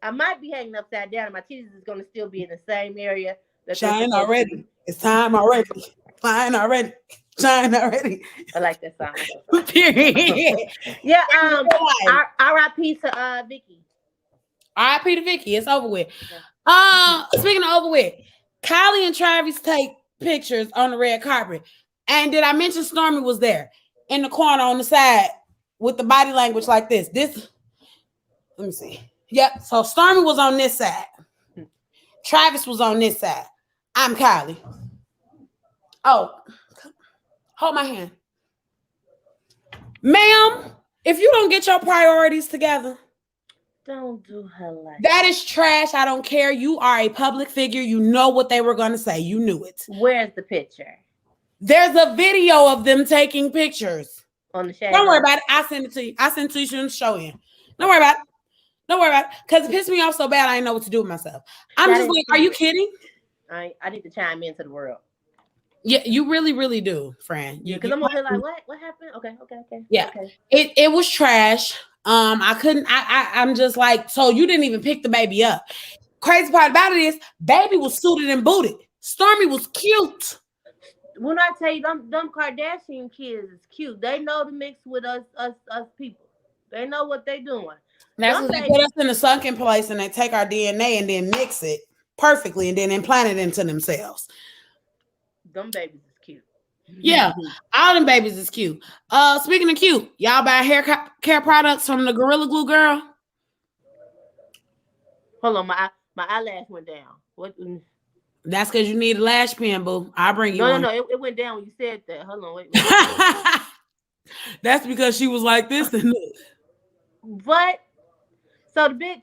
B: I might be hanging upside down. And my titties is going to still be in the same area.
A: Shine already. It's time already. Fine already. Shine already.
B: I like that song.
A: Period.
B: Yeah. R.I.P. to Vicky.
A: R.I.P. to Vicky. It's over with. Yeah. Speaking of over with, Kylie and Travis take pictures on the red carpet. And did I mention Stormy was there in the corner on the side with the body language like this? Let me see. Yep. So Stormy was on this side. Travis was on this side. I'm Kylie. Oh, hold my hand. Ma'am, if you don't get your priorities together,
B: don't do her like
A: that. Is trash. I don't care. You are a public figure. You know what they were going to say. You knew it.
B: Where's the picture?
A: There's a video of them taking pictures.
B: On the shade.
A: Don't worry about it. I send it to you. I send it to you soon to show in. Don't worry about it. Don't worry about it. Because it pissed me off so bad I didn't know what to do with myself. I'm just like, are you kidding?
B: I need to chime into the world.
A: Yeah, you really, really do, Fran.
B: Yeah, because I'm gonna be like, what happened? Okay.
A: Yeah.
B: Okay.
A: It was trash. I'm just like, so you didn't even pick the baby up. Crazy part about it is baby was suited and booted. Stormy was cute.
B: When I tell you them Kardashian kids is cute, they know to mix with us people. They know what they doing.
A: That's what they put us in a sunken place and they take our DNA and then mix it perfectly and then implant it into themselves.
B: Them babies is cute.
A: Yeah, all them babies is cute. Speaking of cute, y'all buy hair care products from the Gorilla Glue girl?
B: Hold on, My eyelash went down. What?
A: That's because you need a lash pen, boo. I'll bring you
B: No, no,
A: one.
B: no. It went down when you said that. Hold on, wait.
A: That's because she was like this and this.
B: What? So the bitch.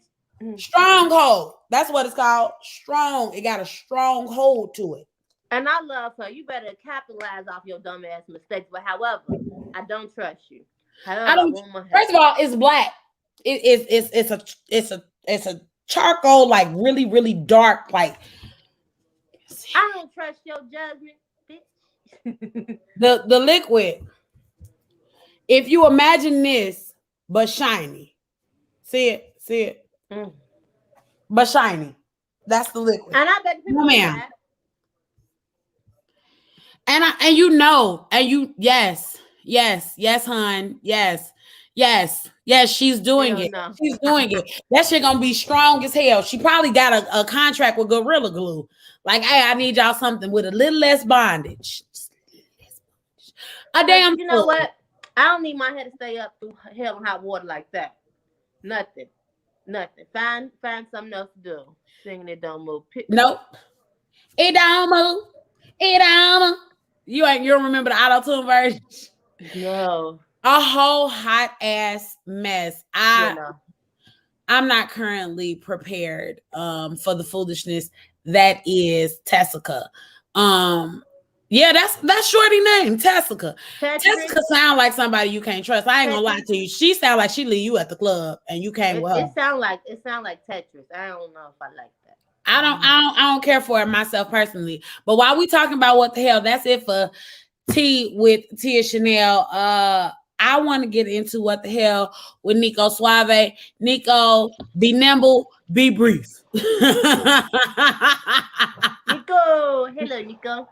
A: Stronghold. That's what it's called. Strong. It got a strong hold to it.
B: And I love her. You better capitalize off your dumb ass mistakes. But however, I don't trust you. However,
A: I
B: I
A: don't.
B: want my
A: First of all, it's black. It's a charcoal, like really really dark. Like
B: I don't trust your judgment, bitch.
A: the liquid. If you imagine this, but shiny, see it, but shiny. That's the liquid.
B: And I bet people
A: No,
B: know
A: ma'am.
B: that.
A: And you know, and you yes, hon, yes, she's doing
B: Hell
A: it.
B: no.
A: She's doing it. That shit gonna be strong as hell. She probably got a contract with Gorilla Glue. Like, hey, I need y'all something with a little less bondage. A damn
B: You know
A: foot.
B: what? I don't need my head to stay up through hell and hot water like that. Nothing. Find something else to do. Singing it don't move.
A: Nope. It don't move. It don't move. You don't remember the auto-tune version?
B: No.
A: A whole hot ass mess.
B: No.
A: I'm not currently prepared for the foolishness that is Tessica. Yeah, that's shorty name, Tessica. Tessica sound like somebody you can't trust. I ain't gonna lie to you. She sound like she leave you at the club and you came with her.
B: It sound like Tetris. I don't know if I like that.
A: I don't care for it myself personally. But while we talking about what the hell, that's it for T with Tia Chanel. I want to get into what the hell with Nico Suave. Nico, be nimble, be brief.
B: Nico, hello, Nico.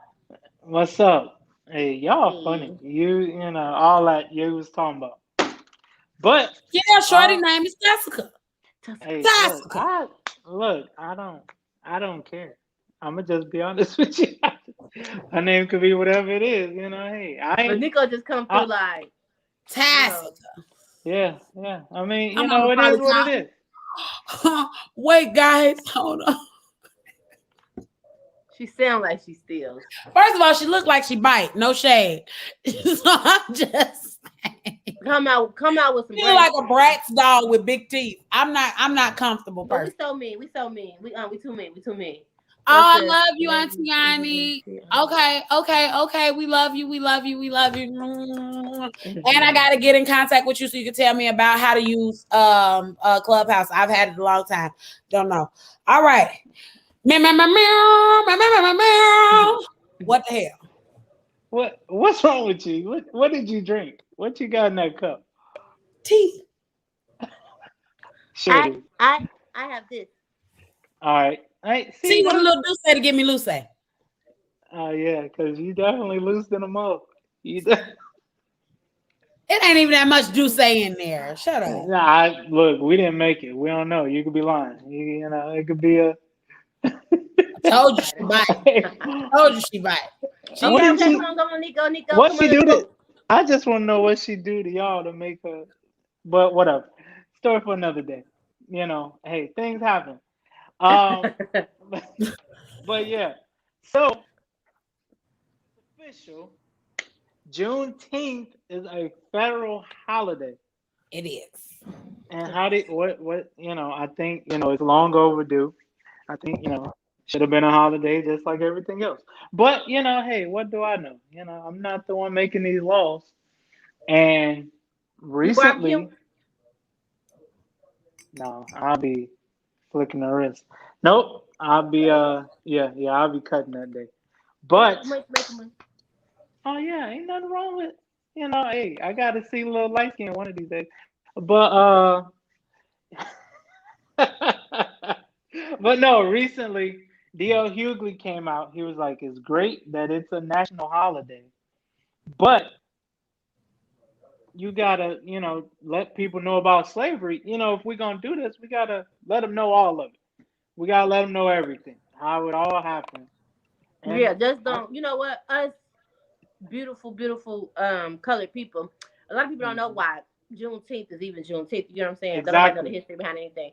C: What's up? Hey, y'all funny. You know, all that you was talking about. But
A: yeah, shorty name is Jessica.
C: Hey, look, I don't care. I'ma just be honest with you. Her name could be whatever it is, you know. Hey,
B: But Nico just come through like
A: Tessica.
C: Yeah. I mean, you know, it is what it is.
A: Wait, guys, hold on.
B: She sound like she steals.
A: First of all, she look like she bite. No shade. So I'm just saying.
B: Come out with some.
A: Feel like a Bratz doll with big teeth. I'm not comfortable.
B: But we so mean. We too mean.
A: Oh, I love you, Auntie Yanni. Okay. We love you. And I gotta get in contact with you so you can tell me about how to use Clubhouse. I've had it a long time. Don't know. All right. What the hell?
C: What's wrong with you? What did you drink? What you got in that cup?
A: Tea.
B: I have this.
C: All right.
A: See what a little Luce to give me Luce.
C: Oh yeah, because you definitely loosened them up.
A: It ain't even that much juice in there. Shut up.
C: Nah, look, we didn't make it. We don't know. You could be lying. You know, it could be a.
A: Told you she bite.
B: Nico,
C: what she do to? I just want to know what she do to y'all to make her. But whatever. Story for another day. You know, hey, things happen. But yeah. So official. Juneteenth is a federal holiday.
A: It is.
C: And what you know, I think, you know, it's long overdue. I think, you know, should have been a holiday just like everything else. But, you know, hey, what do I know? You know, I'm not the one making these laws. And recently, no, I'll be flicking the wrist. Nope, I'll be I'll be cutting that day. But oh yeah, ain't nothing wrong with, you know, hey, I gotta see a little light skin one of these days. But but no, recently D.L. Hughley came out. He was like, it's great that it's a national holiday, but you gotta, you know, let people know about slavery. You know, if we're gonna do this, we gotta let them know all of it. We gotta let them know everything, how it all happened.
B: And yeah, just don't. You know what? Us beautiful colored people. A lot of people don't know why Juneteenth is even Juneteenth. You know what I'm saying?
C: Exactly.
B: Don't nobody know the history behind anything.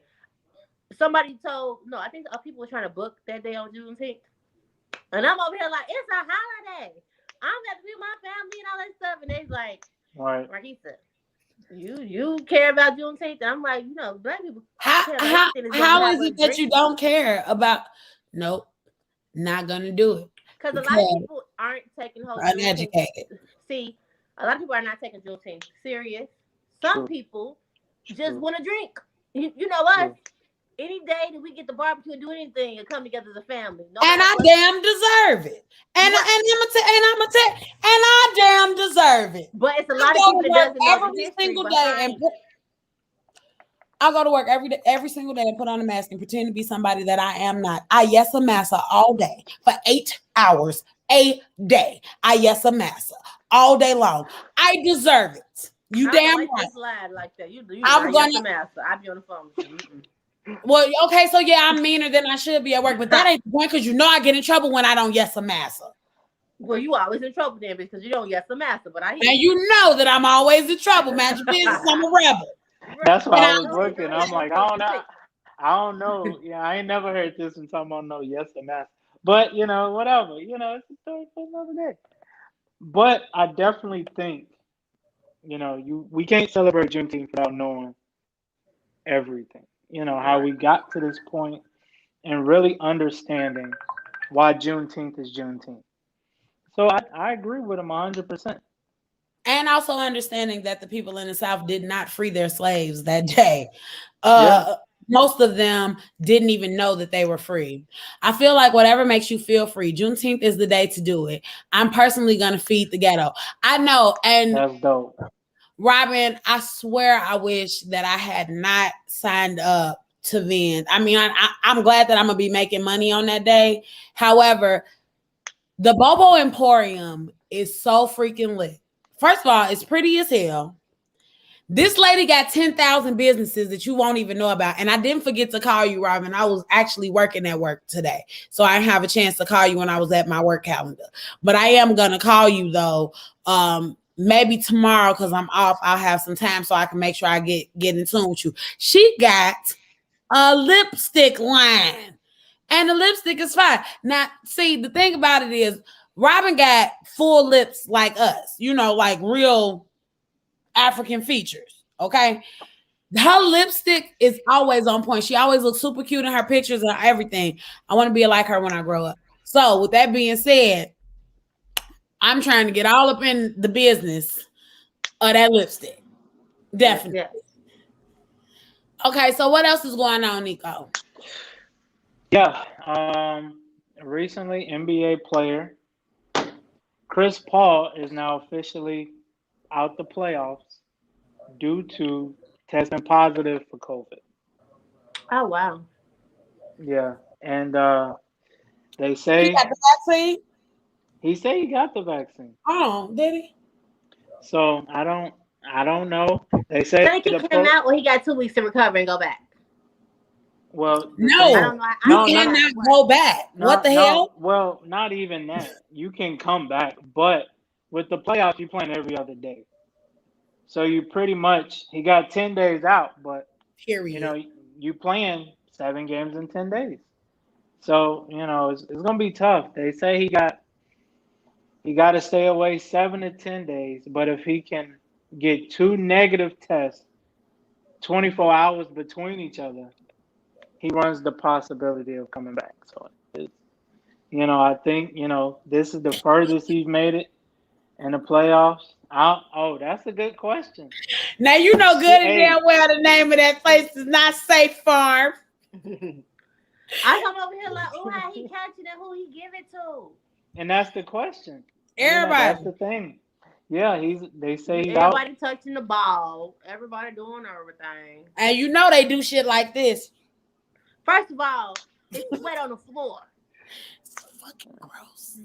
B: somebody told I think people were trying to book that day on Juneteenth, and I'm over here like it's a holiday. I'm got to be with my family and all that stuff, and they's like,
C: Right.
B: Marquisa, you care about Juneteenth? And I'm like, black people care about anything.
A: How is it that you don't care about? Nope, not gonna do it.
B: Because a lot of people aren't taking whole
A: uneducated.
B: See, a lot of people are not taking Juneteenth serious. Some people just want to drink. You know us. True. Any day that we get the barbecue and do anything and come together as a family.
A: And I damn deserve it. And I damn deserve it.
B: But it's a lot of people that doesn't know
A: every single day and I go to work every single day and put on a mask and pretend to be somebody that I am not. I yes a massa all day for 8 hours a day. I yes a massa all day long. I deserve it. You damn right.
B: Like that. You
A: I'm gonna.
B: Yes a massa. I be on the phone with you.
A: Well, okay, so yeah, I'm meaner than I should be at work, but that ain't the point because I get in trouble when I don't yes a massa.
B: Well, you always in trouble then because you don't yes a massa, but I hear
A: and you know that I'm always in trouble, man. Your business, I'm a rebel.
C: That's why I was looking. I'm like, I don't know. Yeah, I ain't never heard this one talking about no yes a massa. But whatever. It's a story for another day. But I definitely think, we can't celebrate Juneteenth without knowing everything. How we got to this point and really understanding why Juneteenth is Juneteenth. So I agree with him 100%.
A: And also understanding that the people in the South did not free their slaves that day. Most of them didn't even know that they were free. I feel like whatever makes you feel free, Juneteenth is the day to do it. I'm personally going to feed the ghetto. I know. And
C: that's dope.
A: Robin, I swear I wish that I had not signed up to vend. I mean, I'm glad that I'm going to be making money on that day. However, the Bobo Emporium is so freaking lit. First of all, it's pretty as hell. This lady got 10,000 businesses that you won't even know about. And I didn't forget to call you, Robin. I was actually working at work today. So I didn't have a chance to call you when I was at my work calendar. But I am going to call you, though. Maybe tomorrow because I'm off. I'll have some time so I can make sure I get in tune with you. She got a lipstick line. And the lipstick is fine. Now, see, the thing about it is Robin got full lips like us, like real African features. Okay. Her lipstick is always on point. She always looks super cute in her pictures and everything. I want to be like her when I grow up. So with that being said, I'm trying to get all up in the business of that lipstick. Definitely. Yes. Okay. So what else is going on, Nico?
C: Yeah. Recently, NBA player Chris Paul is now officially out the playoffs due to testing positive for COVID.
B: Oh, wow.
C: Yeah. And they say
A: he got the vaccine?
C: He said he got the vaccine.
A: Oh, did he?
C: So I don't know. They say
B: I think he came out when he got 2 weeks to recover and go back.
C: Well,
A: no, you cannot go back. What the hell?
C: Well, not even that. You can come back, but with the playoffs, you're playing every other day. So you pretty much, he got 10 days out, but
A: period.
C: You playing 7 games in 10 days. So, it's going to be tough. They say he got to stay away 7 to 10 days, but if he can get 2 negative tests 24 hours between each other, he runs the possibility of coming back. So, I think, this is the furthest he's made it in the playoffs. That's a good question.
A: Now, you know good and damn well the name of that place is not Safe Farm.
B: I come over here like, how he catch it and who he give it to?
C: And that's the question.
A: Everybody.
C: That's the thing. Yeah, they say he's
B: everybody touching the ball. Everybody doing everything.
A: And they do shit like this.
B: First of all, it's wet on the floor.
A: It's fucking gross.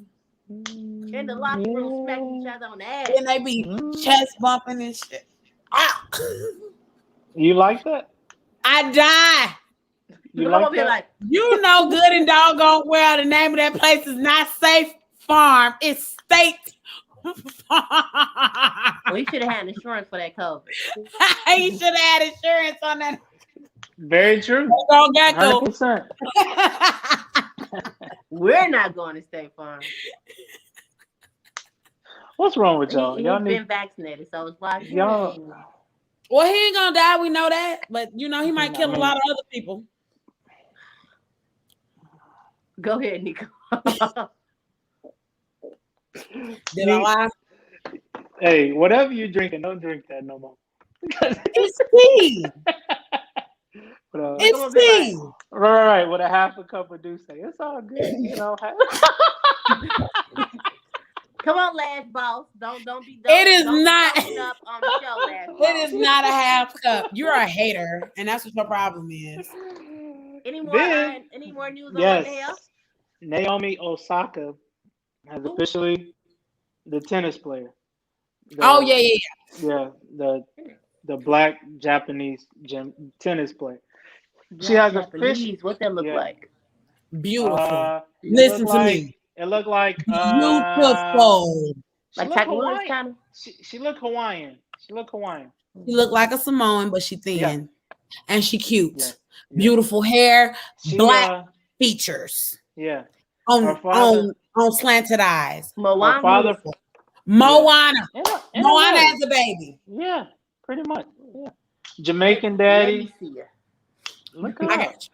B: In the locker room, smacking each other on the ass.
A: And they be chest bumping and shit. Ow.
C: You like that?
A: I die.
C: You like that?
A: You know good and doggone well the name of that place is not Safe Farm. It's State Farm.
B: Well, you should have had insurance for that COVID.
A: You should have had insurance on that.
C: Very true.
A: Gecko.
C: 100%.
B: We're not going to State Farm.
C: What's wrong with y'all?
B: He's
C: Y'all
B: been vaccinated, so it's like
C: y'all.
A: Well, he ain't gonna die. We know that, but he might kill a lot of other people.
B: Go ahead, Nico.
A: Did I lie?
C: Hey, whatever you drinking, don't drink that no more.
A: It's tea. It's tea.
C: Right. With a half a cup of Douce. It's all good,
B: Come on, Lash Boss. Don't be.
A: It is not.
B: Up on the show, Lash Boss.
A: It is not a half cup. You're a hater, and that's what your problem is.
B: Any more news on what the hell?
C: Naomi Osaka has officially the tennis player. Yeah, the black Japanese tennis player. She has
B: Japanese. What that look like?
A: Beautiful. Listen to me.
C: It looked like
A: beautiful.
B: Like Tiger Woods, kind of.
C: She looked Hawaiian. She looked
A: like a Samoan, but she thin, and she cute.
C: Yeah.
A: Beautiful hair, black features.
C: Yeah.
A: On slanted eyes.
B: Moana.
A: Moana as a baby.
C: Yeah, pretty much. Yeah. Jamaican daddy.
B: Let me see her.
C: Look
A: I
C: at her.
A: got you.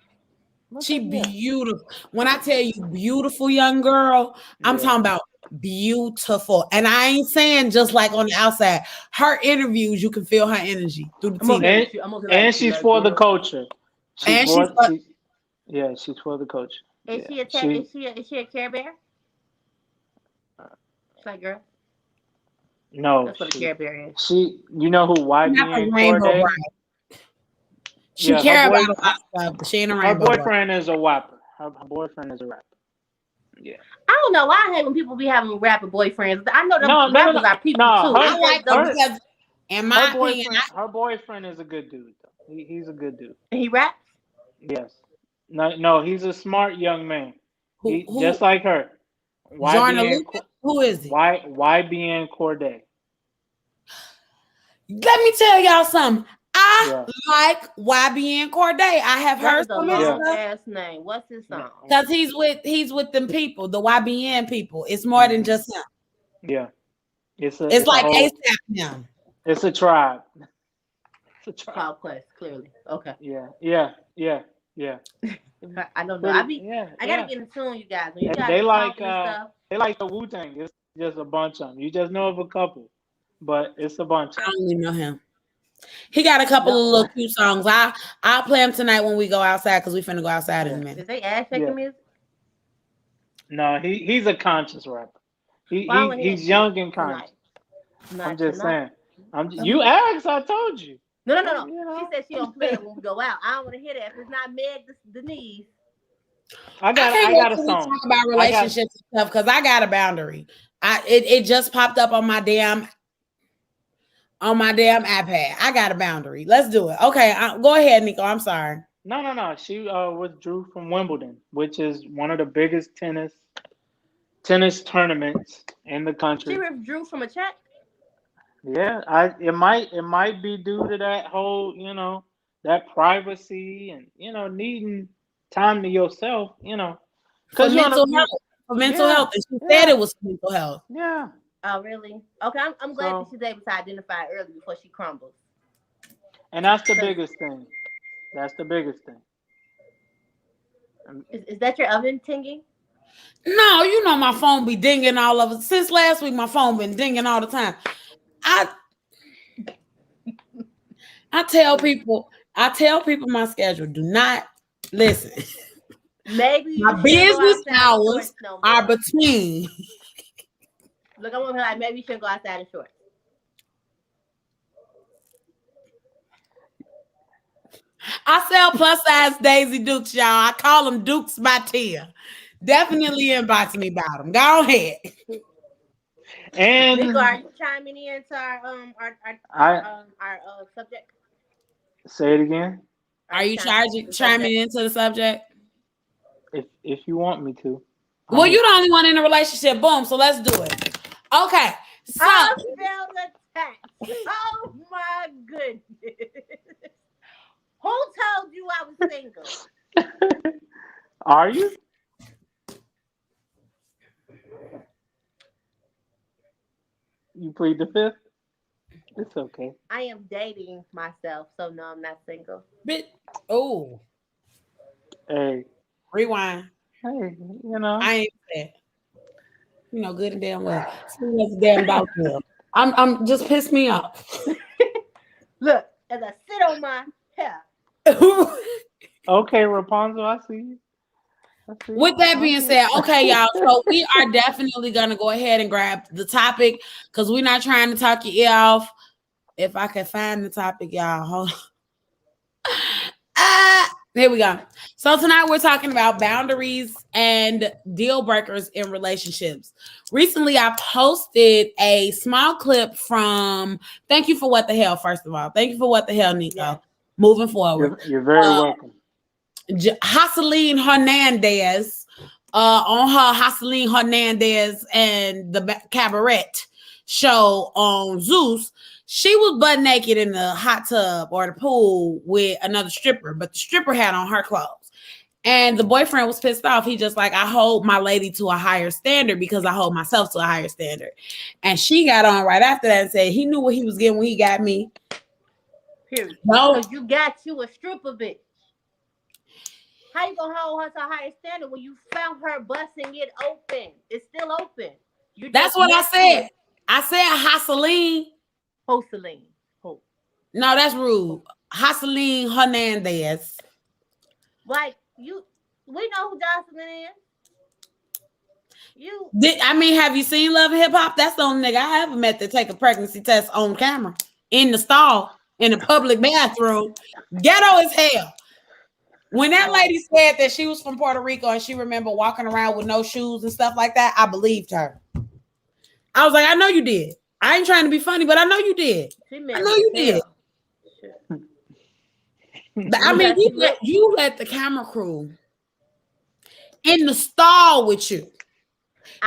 A: She beautiful. When I tell you beautiful young girl, I'm talking about beautiful. And I ain't saying just like on the outside. Her interviews, you can feel her energy through the TV.
C: And she's for the culture. She's for the culture.
B: Is she a Care Bear? Is that girl?
C: No.
B: That's what a Care Bear is.
C: You know who YBN Corday?
A: She care about a lot of stuff, but she ain't a rainbow.
C: Her boyfriend is a rapper. Her boyfriend is a rapper. Yeah.
B: I don't know why I hate when people be having rapper boyfriends. I know them rappers are people too. I like them because,
A: in my opinion,
C: her boyfriend is a good dude. Though. He's a good dude.
B: And he raps?
C: Yes. No, he's a smart young man. Who just like her.
A: Who is he?
C: YBN Corday.
A: Let me tell y'all something. I like YBN Corday. I have heard some of his
B: last name. What's his song?
A: Because he's with them people, the YBN people. It's more than just him.
C: Yeah. It's
A: like ASAP now.
C: It's a tribe.
B: It's a tribe quest, clearly. Okay.
C: Yeah.
B: I don't know. I gotta get in tune, you guys. When you guys
C: they like the Wu-Tang. It's just a bunch of them. You just know of a couple, but it's a bunch.
A: I only know him. He got a couple of little cute songs. I'll play them tonight when we go outside because we finna go outside in a minute.
B: Did they add shaking music?
C: No, he's a conscious rapper. He's young and conscious. I'm just saying. You asked, I told you.
B: No. She said she don't play it when we go out. I don't want to hear that. If it's not Meg Denise.
C: I got a song.
A: Talk about relationships and stuff because I got a boundary. It just popped up on my damn iPad. I got a boundary. Let's do it. Okay, go ahead, Nico. I'm sorry.
C: No. She withdrew from Wimbledon, which is one of the biggest tennis tournaments in the country.
B: She withdrew from a check.
C: Yeah, it might be due to that whole, that privacy and needing time to yourself,
A: for mental health. And she said it was mental health.
C: Yeah.
B: Oh, really? Okay, I'm glad that she's able to identify early before she crumbles.
C: And that's the biggest thing.
B: Is that your oven tinging?
A: No, my phone be dinging all of it. Since last week, my phone been dinging all the time. I tell people my schedule. Do not listen.
B: Maybe
A: my business hours are between.
B: Look, I'm gonna be like, maybe you shouldn't go outside in shorts.
A: I sell plus size Daisy Dukes, y'all. I call them Dukes by Tia. Definitely inbox me about them. Go ahead.
C: And
B: Nico, are you chiming in to our subject?
C: Say it again.
A: Are you chiming into the subject?
C: If you want me to.
A: Well, you're the only one in a relationship. Boom. So let's do it. Okay. So
B: oh my goodness. Who told you I single.
C: Are you? You plead the fifth? It's okay.
B: I am dating myself, so no, I'm not single.
A: Bit. Oh,
C: Hey,
A: rewind.
C: hey, you know.
A: I ain't that. Good and damn well. See what's damn about well. I'm just pissed me off.
B: Look, as I sit on my hair.
C: Okay, Rapunzel, I see you. I see
A: With
C: you.
A: that being
C: Okay.
A: said, okay, y'all. So we are definitely gonna go ahead and grab the topic because we're not trying to talk your ear off. If I can find the topic, y'all. Hold on. Here we go. So tonight we're talking about boundaries and deal breakers in relationships. Recently, I posted a small clip from Thank You for What the Hell, first of all. Thank you for what the hell, Nico.
B: Yes.
A: Moving forward.
C: You're very welcome.
A: Jocelyn Hernandez on her Jocelyn Hernandez and the Cabaret show on Zeus. She was butt naked in the hot tub or the pool with another stripper, but the stripper had on her clothes. And the boyfriend was pissed off. He just like, I hold my lady to a higher standard because I hold myself to a higher standard. And she got on right after that and said he knew what he was getting when he got me.
B: Period.
A: No.
B: Because you got you a stripper bitch. How you gonna hold her to a higher standard when you found her busting it open? It's still open.
A: That's what I said. I said Jocelyn.
B: Jocelyn. Ho.
A: No, that's rude. Jocelyn Hernandez.
B: Like we know who Jocelyn is.
A: Have you seen Love and Hip Hop? That's the only nigga I ever met that take a pregnancy test on camera in the stall in the public bathroom. Ghetto as hell. When that lady said that she was from Puerto Rico and she remembered walking around with no shoes and stuff like that, I believed her. I was like, I know you did. I ain't trying to be funny, but I know you did. I know you did. But you let the camera crew in the stall with you.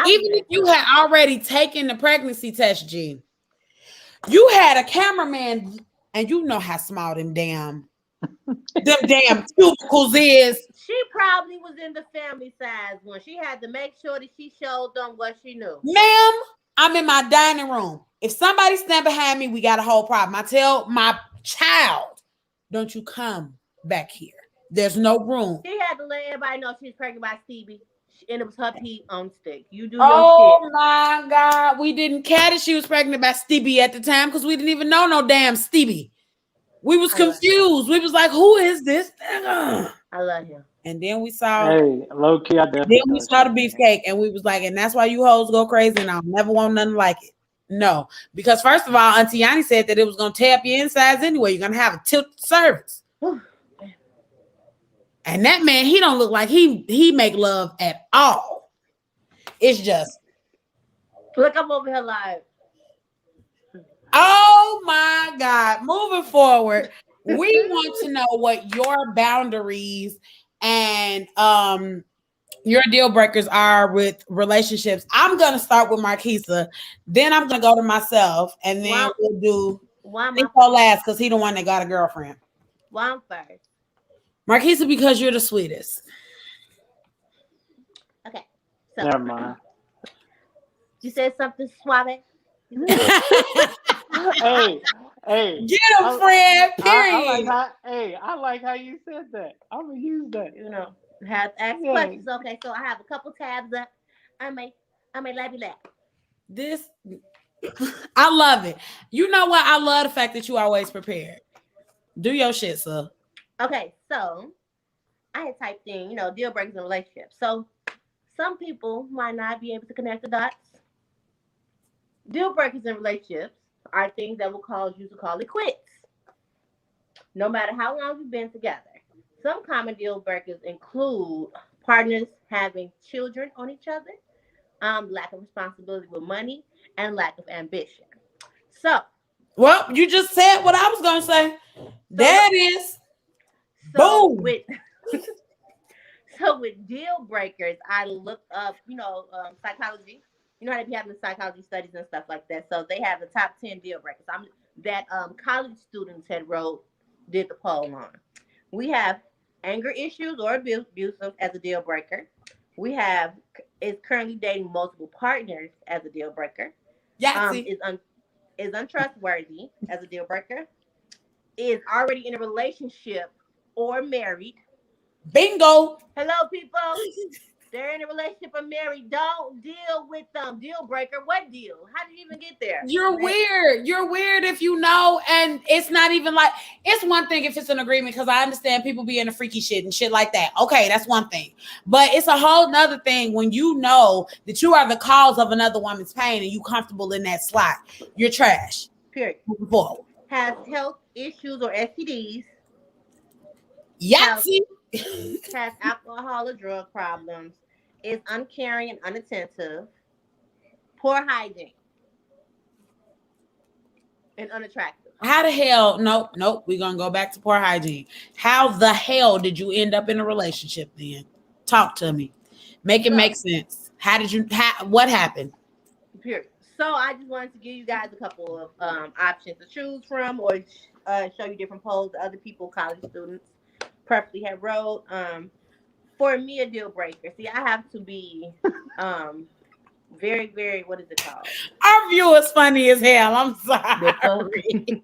A: Even if you had already taken the pregnancy test, G, you had a cameraman, and you know how small them damn cubicles is.
B: She probably was in the family size one. She had to make sure that she showed them what she knew.
A: Ma'am, I'm in my dining room. If somebody stand behind me, we got a whole problem. I tell my child, don't you come back here. There's no room.
B: She had to let everybody know she was pregnant by Stevie. And it was her pee on stick. You do your
A: shit. Oh my God. We didn't care that she was pregnant by Stevie at the time because we didn't even know no damn Stevie. We was confused. We was like, who is this nigga?
B: I love him.
A: And then we saw
C: low key, I definitely
A: then we saw the beefcake and we was like, and that's why you hoes go crazy and I'll never want nothing like it. No, because first of all, Auntie Yanni said that it was gonna tear up your insides anyway. You're gonna have a tilt service. And that man, he don't look like he make love at all. It's just
B: look, I'm over here live.
A: Oh my God. Moving forward, we want to know what your boundaries and your deal breakers are with relationships. I'm gonna start with Marquisa, then I'm gonna go to myself, and then we'll do Nico last because he the one that got a girlfriend.
B: Why I'm first?
A: Marquisa, because you're the sweetest.
B: Okay. So,
C: never mind.
B: You said something suave.
C: Hey,
A: get him, friend. Period.
C: I like how you said that. I'm gonna use that.
B: You know, have to ask questions. Okay, so I have a couple tabs up. I may laugh you laugh.
A: This, I love it. You know what? I love the fact that you always prepared. Do your shit, sir.
B: Okay, so I had typed in, deal breakers in relationships. So some people might not be able to connect the dots. Deal breakers in relationships are things that will cause you to call it quits, no matter how long you've been together. Some common deal breakers include partners having children on each other, lack of responsibility with money, and lack of ambition. So,
A: well, you just said what I was gonna say. That is.
B: So
A: boom.
B: With deal breakers, I looked up, psychology. You know how they be having the psychology studies and stuff like that. So they have the top 10 deal breakers. College students did the poll on. We have Anger issues or abusive as a deal breaker. We have is currently dating multiple partners as a deal breaker.
A: Yahtzee.
B: Is untrustworthy as a deal breaker. Is already in a relationship or married.
A: Bingo.
B: Hello, people. They're in a relationship or married. Don't deal with them. Deal breaker. What deal? How did you even get there?
A: You're weird. You're weird if you know, and it's not even like it's one thing if it's an agreement because I understand people be in a freaky shit and shit like that. Okay, that's one thing. But it's a whole nother thing when you know that you are the cause of another woman's pain and you comfortable in that slot. You're trash.
B: Period.
A: Moving forward.
B: Has health issues or STDs.
A: Yahtzee.
B: Has alcohol or drug problems. Is uncaring and unattentive. Poor hygiene. And unattractive.
A: How the hell? Nope. We're gonna go back to poor hygiene. How the hell did you end up in a relationship then? Talk to me. Make it make sense. How did you? What happened?
B: Period. So I just wanted to give you guys a couple of options to choose from, or show you different polls that other people, college students, perfectly have wrote. For me, a deal breaker. See, I have to be very, very. What is it called?
A: Our view is funny as hell. I'm sorry.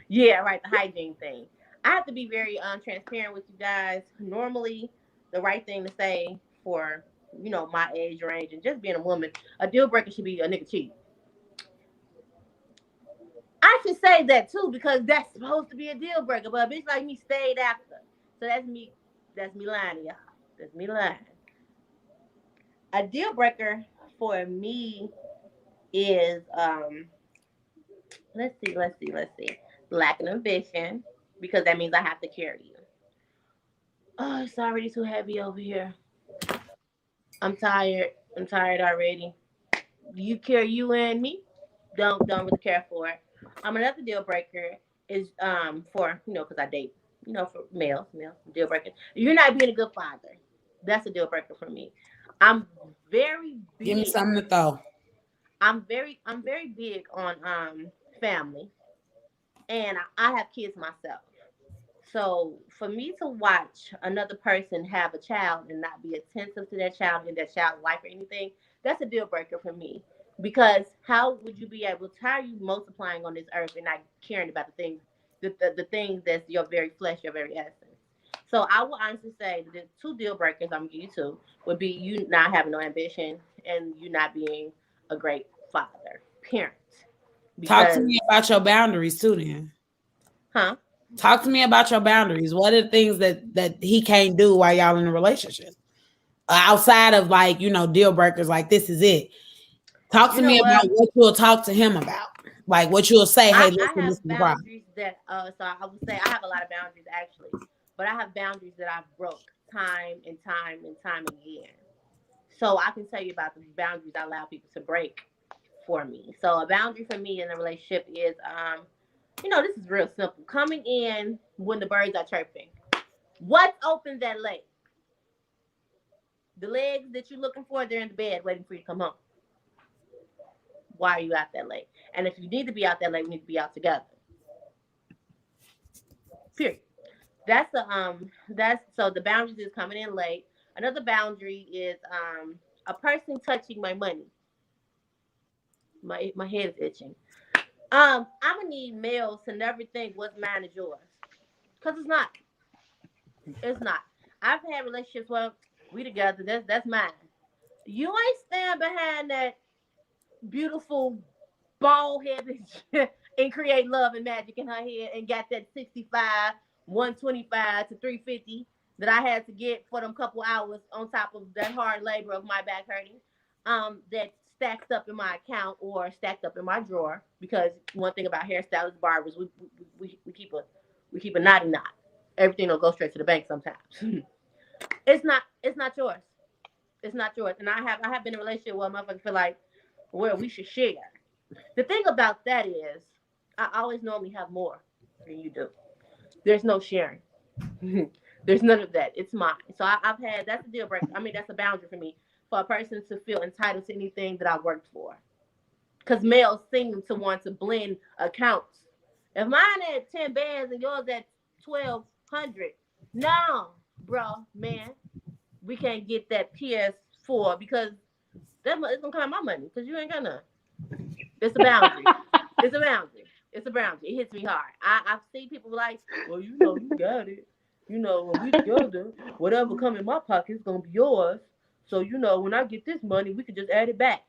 B: Yeah, right. The hygiene thing. I have to be very transparent with you guys. Normally, the right thing to say for my age range and just being a woman, a deal breaker should be a nigga cheat. I should say that too because that's supposed to be a deal breaker. But a bitch like me stayed after, so that's me. That's me lying to y'all. That's me lying. A deal breaker for me is let's see. Lack of ambition, because that means I have to carry you. Oh, it's already too heavy over here. I'm tired. I'm tired already. You care you and me? Don't really care for it. Another deal breaker is for because I date for male deal breaker. You're not being a good father. That's a deal breaker for me. I'm very big.
A: Give me something to throw.
B: I'm very big on family, and I have kids myself. So for me to watch another person have a child and not be attentive to that child in that child's life or anything, that's a deal breaker for me. Because how would you be able to, how are you multiplying on this earth and not caring about the things that's your very flesh, your very essence? So I would honestly say the two deal breakers I'm gonna give you two would be you not having no ambition and you not being a great father, parent.
A: Talk to me about your boundaries too, then.
B: Huh?
A: Talk to me about your boundaries. What are the things that he can't do while y'all in a relationship? Outside of deal breakers, like this is it. Talk to me about what you'll talk to him about. Like what you'll say, hey, listen,
B: I have
A: this is the problem.
B: boundaries that so I would say I have a lot of boundaries actually, but I have boundaries that I've broke time and time and time again. So I can tell you about the boundaries I allow people to break for me. So a boundary for me in a relationship is this is real simple. Coming in when the birds are chirping. What opens that leg? The legs that you're looking for, they're in the bed waiting for you to come home. Why are you out that late? And if you need to be out that late, we need to be out together. Period. That's so the boundaries is coming in late. Another boundary is a person touching my money. My head is itching. I'm gonna need males to never think what's mine is yours. Cause it's not. It's not. I've had relationships where we together, that's mine. You ain't stand behind that beautiful bald headed and create love and magic in her head and got that 65, 125 to 350 that I had to get for them couple hours on top of that hard labor of my back hurting. That stacked up in my account or stacked up in my drawer because one thing about hairstylists, barbers, we keep a knotty knot. Everything will go straight to the bank sometimes. It's not yours. It's not yours. And I have been in a relationship where motherfuckers feel like, well, we should share. The thing about that is, I always normally have more than you do. There's no sharing. There's none of that. It's mine. So I've had, that's a deal breaker. I mean, that's a boundary for me, for a person to feel entitled to anything that I worked for. Because males seem to want to blend accounts. If mine at 10 bands and yours at 1,200, No, bro, man, we can't get that PS4 because it's gonna come out my money because you ain't got none. It's a boundary. It's a boundary. It's a boundary. It hits me hard. I've seen people like, well, you know, you got it. You know, when we together, whatever come in my pocket is gonna be yours. So you know, when I get this money, we can just add it back.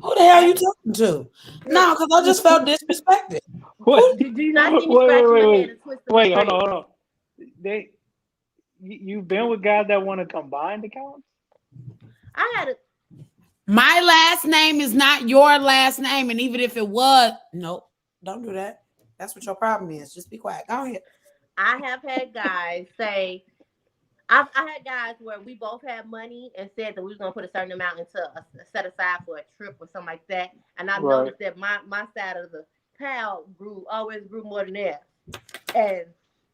A: Who the hell are you talking to? No, because I just felt disrespected.
C: What?
B: Do you not see me scratching my head and twisting my
C: Wait, hold
B: dreads?
C: on. You've been with guys that want to combine accounts?
B: I had a
A: My last name is not your last name, and even if it was, nope, don't do that. That's what your problem is. Just be quiet. Go ahead.
B: I have had guys say, I had guys where we both had money and said that we was gonna put a certain amount into a set aside for a trip or something like that. And I've
C: Right.
B: noticed that my side of the pile always grew more than theirs. And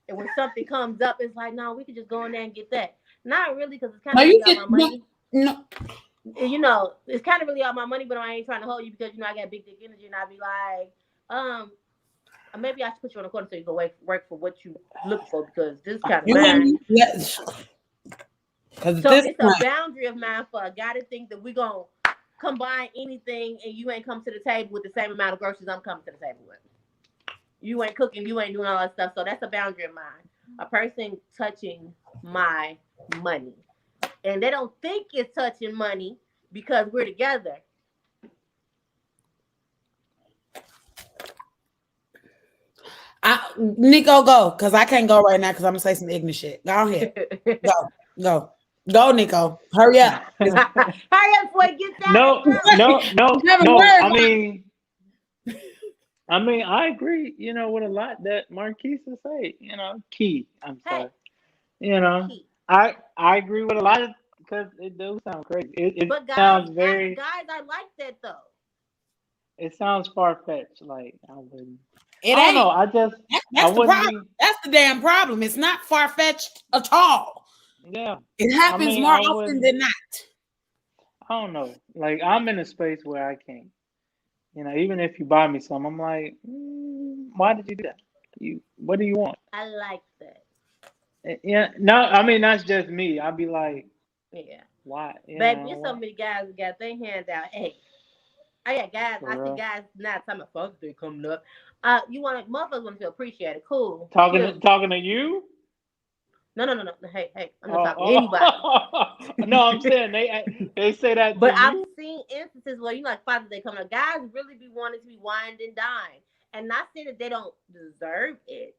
B: when something comes up, it's like, no, we could just go in there and get that. Not really, because it's kind
A: No,
B: of
A: you
B: really all my
A: can.
B: money.
A: No,
B: You know, it's kind of really all my money, but I ain't trying to hold you because you know I got big dick energy, and I be like, maybe I should put you on a corner so you can work for what you look for because this kind of
A: you hear
B: mine.
A: me? Yes. Because
B: So
A: this
B: it's a boundary of mine for a guy to think that we're gonna combine anything and you ain't come to the table with the same amount of groceries I'm coming to the table with. You ain't cooking, you ain't doing all that stuff. So that's a boundary of mine. A person touching my money. And they don't think it's touching money because we're together.
A: Nico, go, because I can't go right now because I'm gonna say some ignorant shit. Go ahead. Go, Nico. Hurry up.
B: Hurry up before it gets out.
C: No. I mean, I agree. You know, with a lot that Marquisa say. You know, I'm sorry. You know,
B: Key.
C: I agree with a lot of because it does sound crazy. It
B: But
C: sounds very.
B: guys are like that though.
C: It sounds far fetched. Like I wouldn't.
A: It
C: I
A: ain't.
C: don't know. I just.
A: That's
C: I
A: the
C: wouldn't
A: problem. That's the damn problem. It's not far fetched at all.
C: Yeah.
A: It happens more often than not.
C: I don't know. Like I'm in a space where I can't. You know, even if you buy me some, I'm like, why did you do that? What do you want?
B: I like that.
C: Yeah, no, I mean that's just me. I'd be like,
B: yeah,
C: why?
B: Baby, there's so many guys that got their hands out. Hey, I got guys. I see guys now talking about Father's Day coming up. You want motherfuckers want to feel appreciated. Cool.
C: Talking to you?
B: No. Hey, I'm not talking to anybody.
C: No, I'm saying they say that.
B: But I've seen instances where like Father's Day coming up, guys really be wanting to be wined and dined, and not saying that they don't deserve it.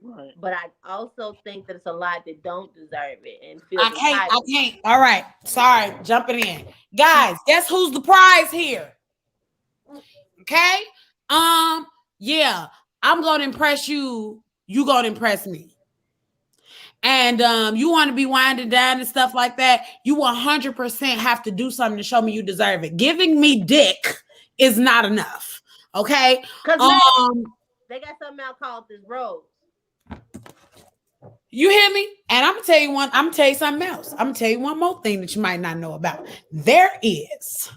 C: Right.
B: But I also think that it's a lot that don't deserve it and feel
A: I can't. All right. Sorry, jumping in. Guys, guess who's the prize here? Okay? Yeah, I'm gonna impress you. You gonna impress me. And you want to be winding down and stuff like that, you 100% have to do something to show me you deserve it. Giving me dick is not enough. Okay?
B: Because they got something out called this rose.
A: You hear me? And I'm gonna tell you something else. I'm gonna tell you one more thing that you might not know about. There is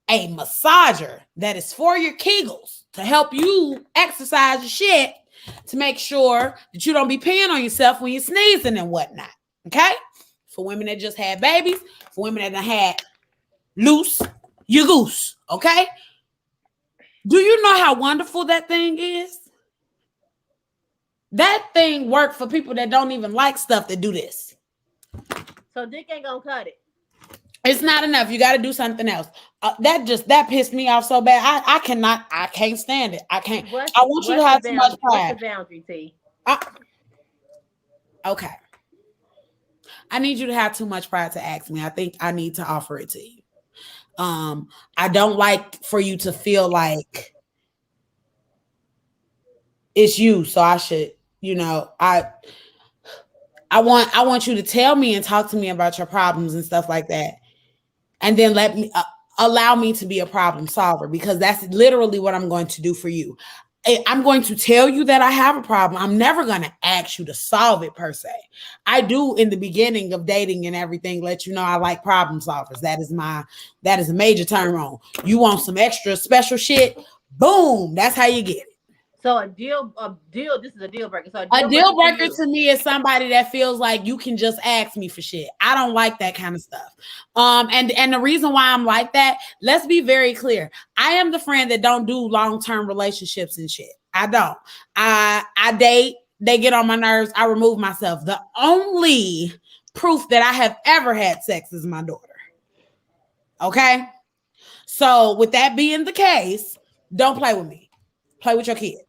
A: a massager that is for your kegels to help you exercise your shit to make sure that you don't be peeing on yourself when you're sneezing and whatnot. Okay? For women that just had babies, for women that had loose your goose. Okay? Do you know how wonderful that thing is? That thing worked for people that don't even like stuff that do this.
B: So dick ain't gonna cut it.
A: It's not enough. You got to do something else. That pissed me off so bad. I can't stand it. I can't. I want you to have too much pride.
B: What's the boundary, T?
A: Okay. I need you to have too much pride to ask me. I think I need to offer it to you. I don't like for you to feel like it's you, so I should, I want you to tell me and talk to me about your problems and stuff like that. And then allow me to be a problem solver, because that's literally what I'm going to do for you. I'm going to tell you that I have a problem. I'm never going to ask you to solve it per se. I do in the beginning of dating and everything, let you know I like problem solvers. That is a major turn on. You want some extra special shit? Boom. That's how you get it.
B: So this is a deal breaker. So a
A: A
B: deal
A: deal
B: breaker
A: breaker
B: for
A: to me is somebody that feels like you can just ask me for shit. I don't like that kind of stuff. And the reason why I'm like that, let's be very clear. I am the friend that don't do long-term relationships and shit. I don't. I date, they get on my nerves, I remove myself. The only proof that I have ever had sex is my daughter. Okay? So with that being the case, don't play with me. Play with your kids.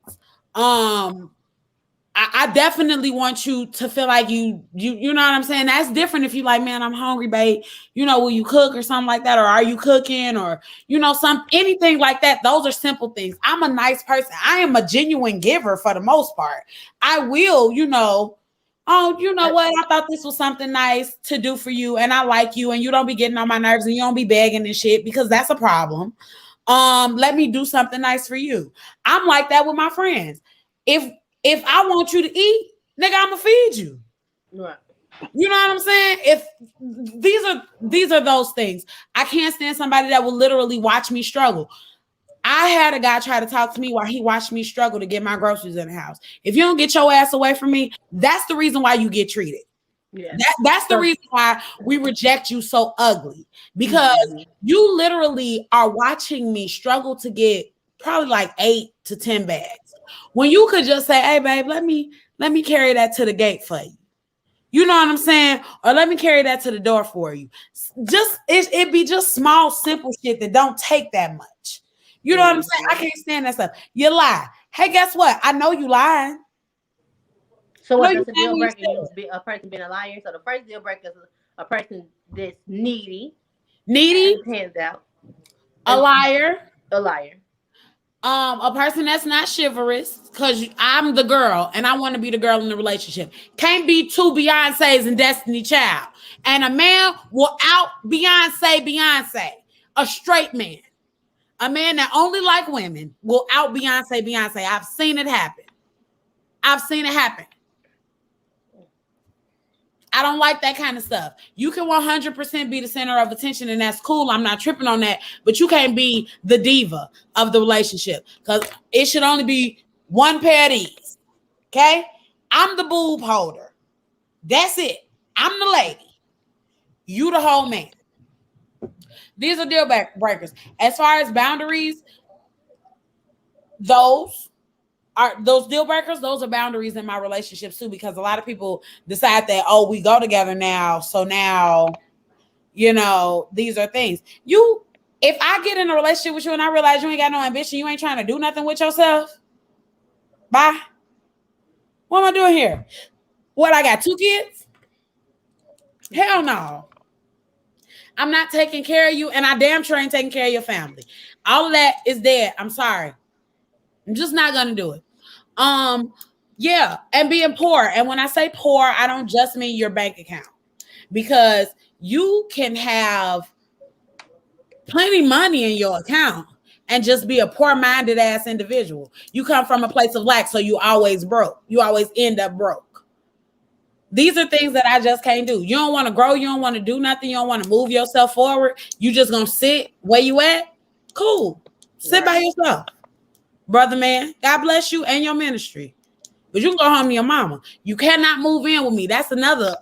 A: I definitely want you to feel like you know what I'm saying? That's different if you like, man, I'm hungry, babe. You know, will you cook or something like that? Or are you cooking? Or, you know, anything like that. Those are simple things. I'm a nice person. I am a genuine giver for the most part. I will, you know, oh, you know what? I thought this was something nice to do for you, and I like you, and you don't be getting on my nerves and you don't be begging and shit, because that's a problem. Let me do something nice for you. I'm like that with my friends. If I want you to eat, nigga, I'ma feed you.
B: Right.
A: You know what I'm saying? If these are those things. I can't stand somebody that will literally watch me struggle. I had a guy try to talk to me while he watched me struggle to get my groceries in the house. If you don't get your ass away from me, that's the reason why you get treated.
B: Yeah.
A: That's the reason why we reject you so ugly, because you literally are watching me struggle to get probably like 8 to 10 bags when you could just say, hey babe, let me carry that to the gate for you. You know what I'm saying? Or let me carry that to the door for you. Just it be just small, simple shit that don't take that much. You know what I'm saying? I can't stand that stuff. You lie. Hey, guess what? I know you lying.
B: So
A: No,
B: what?
A: you
B: That's a
A: saying
B: deal
A: what you
B: breaker.
A: said.
B: A person being a liar. So the first deal breaker is a person that's needy,
A: Needy,
B: and hands out,
A: a liar,
B: a liar.
A: a person that's not chivalrous, because I'm the girl and I want to be the girl in the relationship. Can't be two Beyoncés and Destiny Child. And a man will out Beyonce. A straight man. A man that only like women will out Beyonce. I've seen it happen. I don't like that kind of stuff. You can 100% be the center of attention, and that's cool. I'm not tripping on that. But you can't be the diva of the relationship, because it should only be one pair of these. Okay? I'm the boob holder. That's it. I'm the lady. You the whole man. These are deal breakers. As far as boundaries, those deal breakers. Those are boundaries in my relationships too, because a lot of people decide that, oh, we go together now, so now, you know, these are things. If I get in a relationship with you and I realize you ain't got no ambition, you ain't trying to do nothing with yourself, bye. What am I doing here? What, I got 2 kids? Hell no. I'm not taking care of you, and I damn sure ain't taking care of your family. All of that is dead. I'm sorry. I'm just not gonna do it. Yeah, and being poor. And when I say poor, I don't just mean your bank account, because you can have plenty money in your account and just be a poor-minded ass individual. You come from a place of lack, so you always broke. You always end up broke. These are things that I just can't do. You don't want to grow. You don't want to do nothing. You don't want to move yourself forward. You just gonna sit where you at. Cool. Sit by yourself, brother man. God bless you and your ministry. But you can go home to your mama. You cannot move in with me. That's another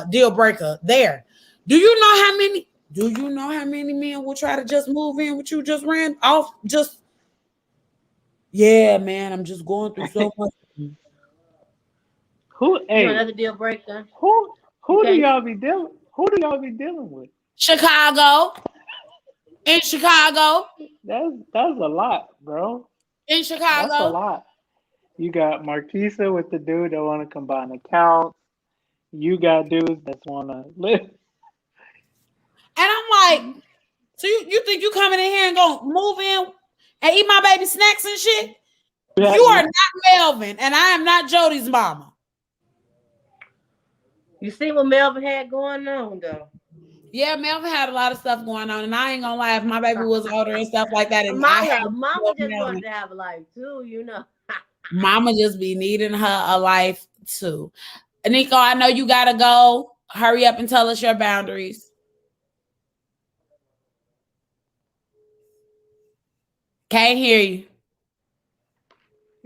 A: deal breaker there. Do you know how many men will try to just move in with you, just ran off, just, yeah, man, I'm just going through so much.
B: Another deal breaker.
C: Who do y'all be dealing with?
A: Chicago. In Chicago.
C: That's a lot, bro.
A: In Chicago.
C: That's a lot. You got Marquisa with the dude that want to combine accounts. You got dudes that want to live. And
A: I'm like, so you think you coming in here and gonna move in and eat my baby snacks and shit? You are not Melvin, and I am not Jody's mama.
B: You see what Melvin had going on, though?
A: Yeah, Melvin had a lot of stuff going on, and I ain't gonna lie, if my baby was older and stuff like that, and
B: Mama just wanted to have a life too, you know.
A: Mama just be needing her a life too. Nico, I know you gotta go. Hurry up and tell us your boundaries. Can't hear you.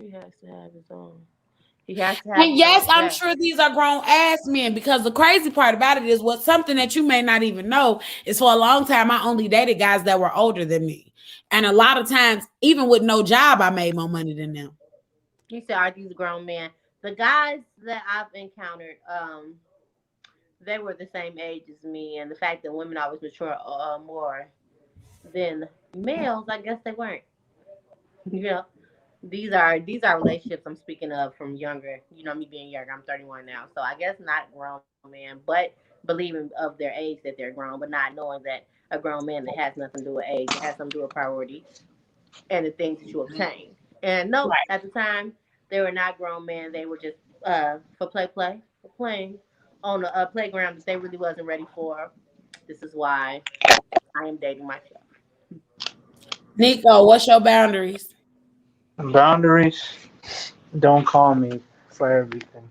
B: He has to have his own. He has to have
A: And
B: his
A: yes,
B: own.
A: I'm
B: Yes.
A: sure these are grown ass men, because the crazy part about it is what something that you may not even know is for a long time I only dated guys that were older than me. And a lot of times, even with no job, I made more money than them.
B: He said, "Are these grown men?" The guys that I've encountered, they were the same age as me, and the fact that women always mature more than males, I guess they weren't. You know, these are relationships I'm speaking of from younger. You know, me being younger. I'm 31 now, so I guess not grown man, but believing of their age that they're grown, but not knowing that a grown man that has nothing to do with age. It has something to do with priority and the things that you obtain. And nope,
A: Right.
B: at the time they were not grown men. They were just for for playing on a playground that they really wasn't ready for. This is why I am dating myself.
A: Nico, what's your boundaries?
C: Boundaries. Don't call me for everything.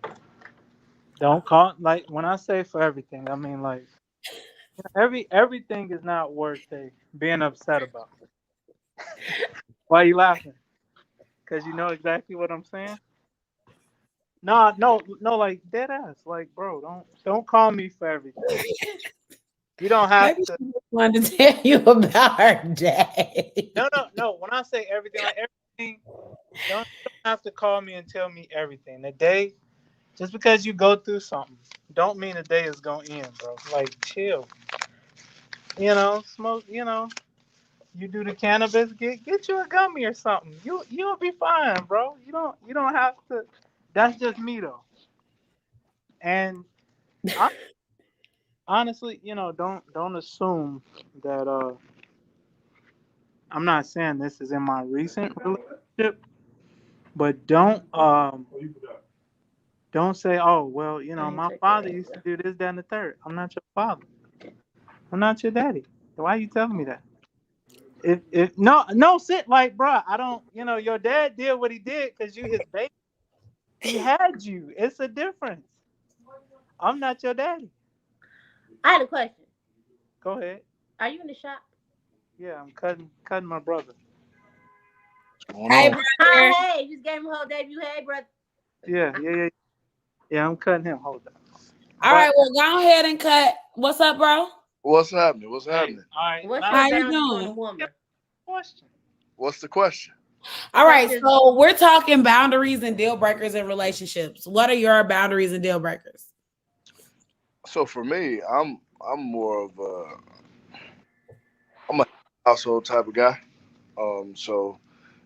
C: Don't call like when I say for everything, I mean like everything is not worth being upset about. Why are you laughing? Because you know exactly what I'm saying. No, no, no, like dead ass. Like, bro, don't call me for everything. You don't have
A: Maybe
C: to.
A: she just wanted to tell you about her day.
C: No, no, no. When I say everything, like everything, you don't have to call me and tell me everything. The day, just because you go through something, don't mean the day is gonna end, bro. Like, chill. Smoke. You do the cannabis, get you a gummy or something. You'll be fine, bro. You don't have to. That's just me though. And I, honestly, don't assume that. I'm not saying this is in my recent relationship, but don't say, oh well,
B: I ain't
C: my
B: take
C: father
B: that.
C: used to do this, that, and the third. I'm not your father. I'm not your daddy. Why are you telling me that? If no sit like, bro, I don't. Your dad did what he did because you his baby. He had you. It's a difference. I'm not your daddy.
B: I had a question.
C: Go ahead.
B: Are you in the shop?
C: Yeah, I'm cutting my brother.
D: What's going
A: Hey,
D: on?
A: brother.
B: Hey, you just gave him a whole debut. Hey, brother.
C: Yeah, yeah, yeah, yeah. I'm cutting him. Hold on.
A: All
C: But
A: right, well, go ahead and cut. What's up, bro?
D: What's happening? What's
C: hey,
D: happening?
C: all right.
B: What's your
A: How you
B: boundaries on a
A: doing?
B: woman?
C: Question.
D: What's the question?
A: All right,
B: Question is,
A: so we're talking boundaries and deal breakers in relationships. What are your boundaries and deal breakers?
D: So for me, I'm more of I'm a household type of guy. So,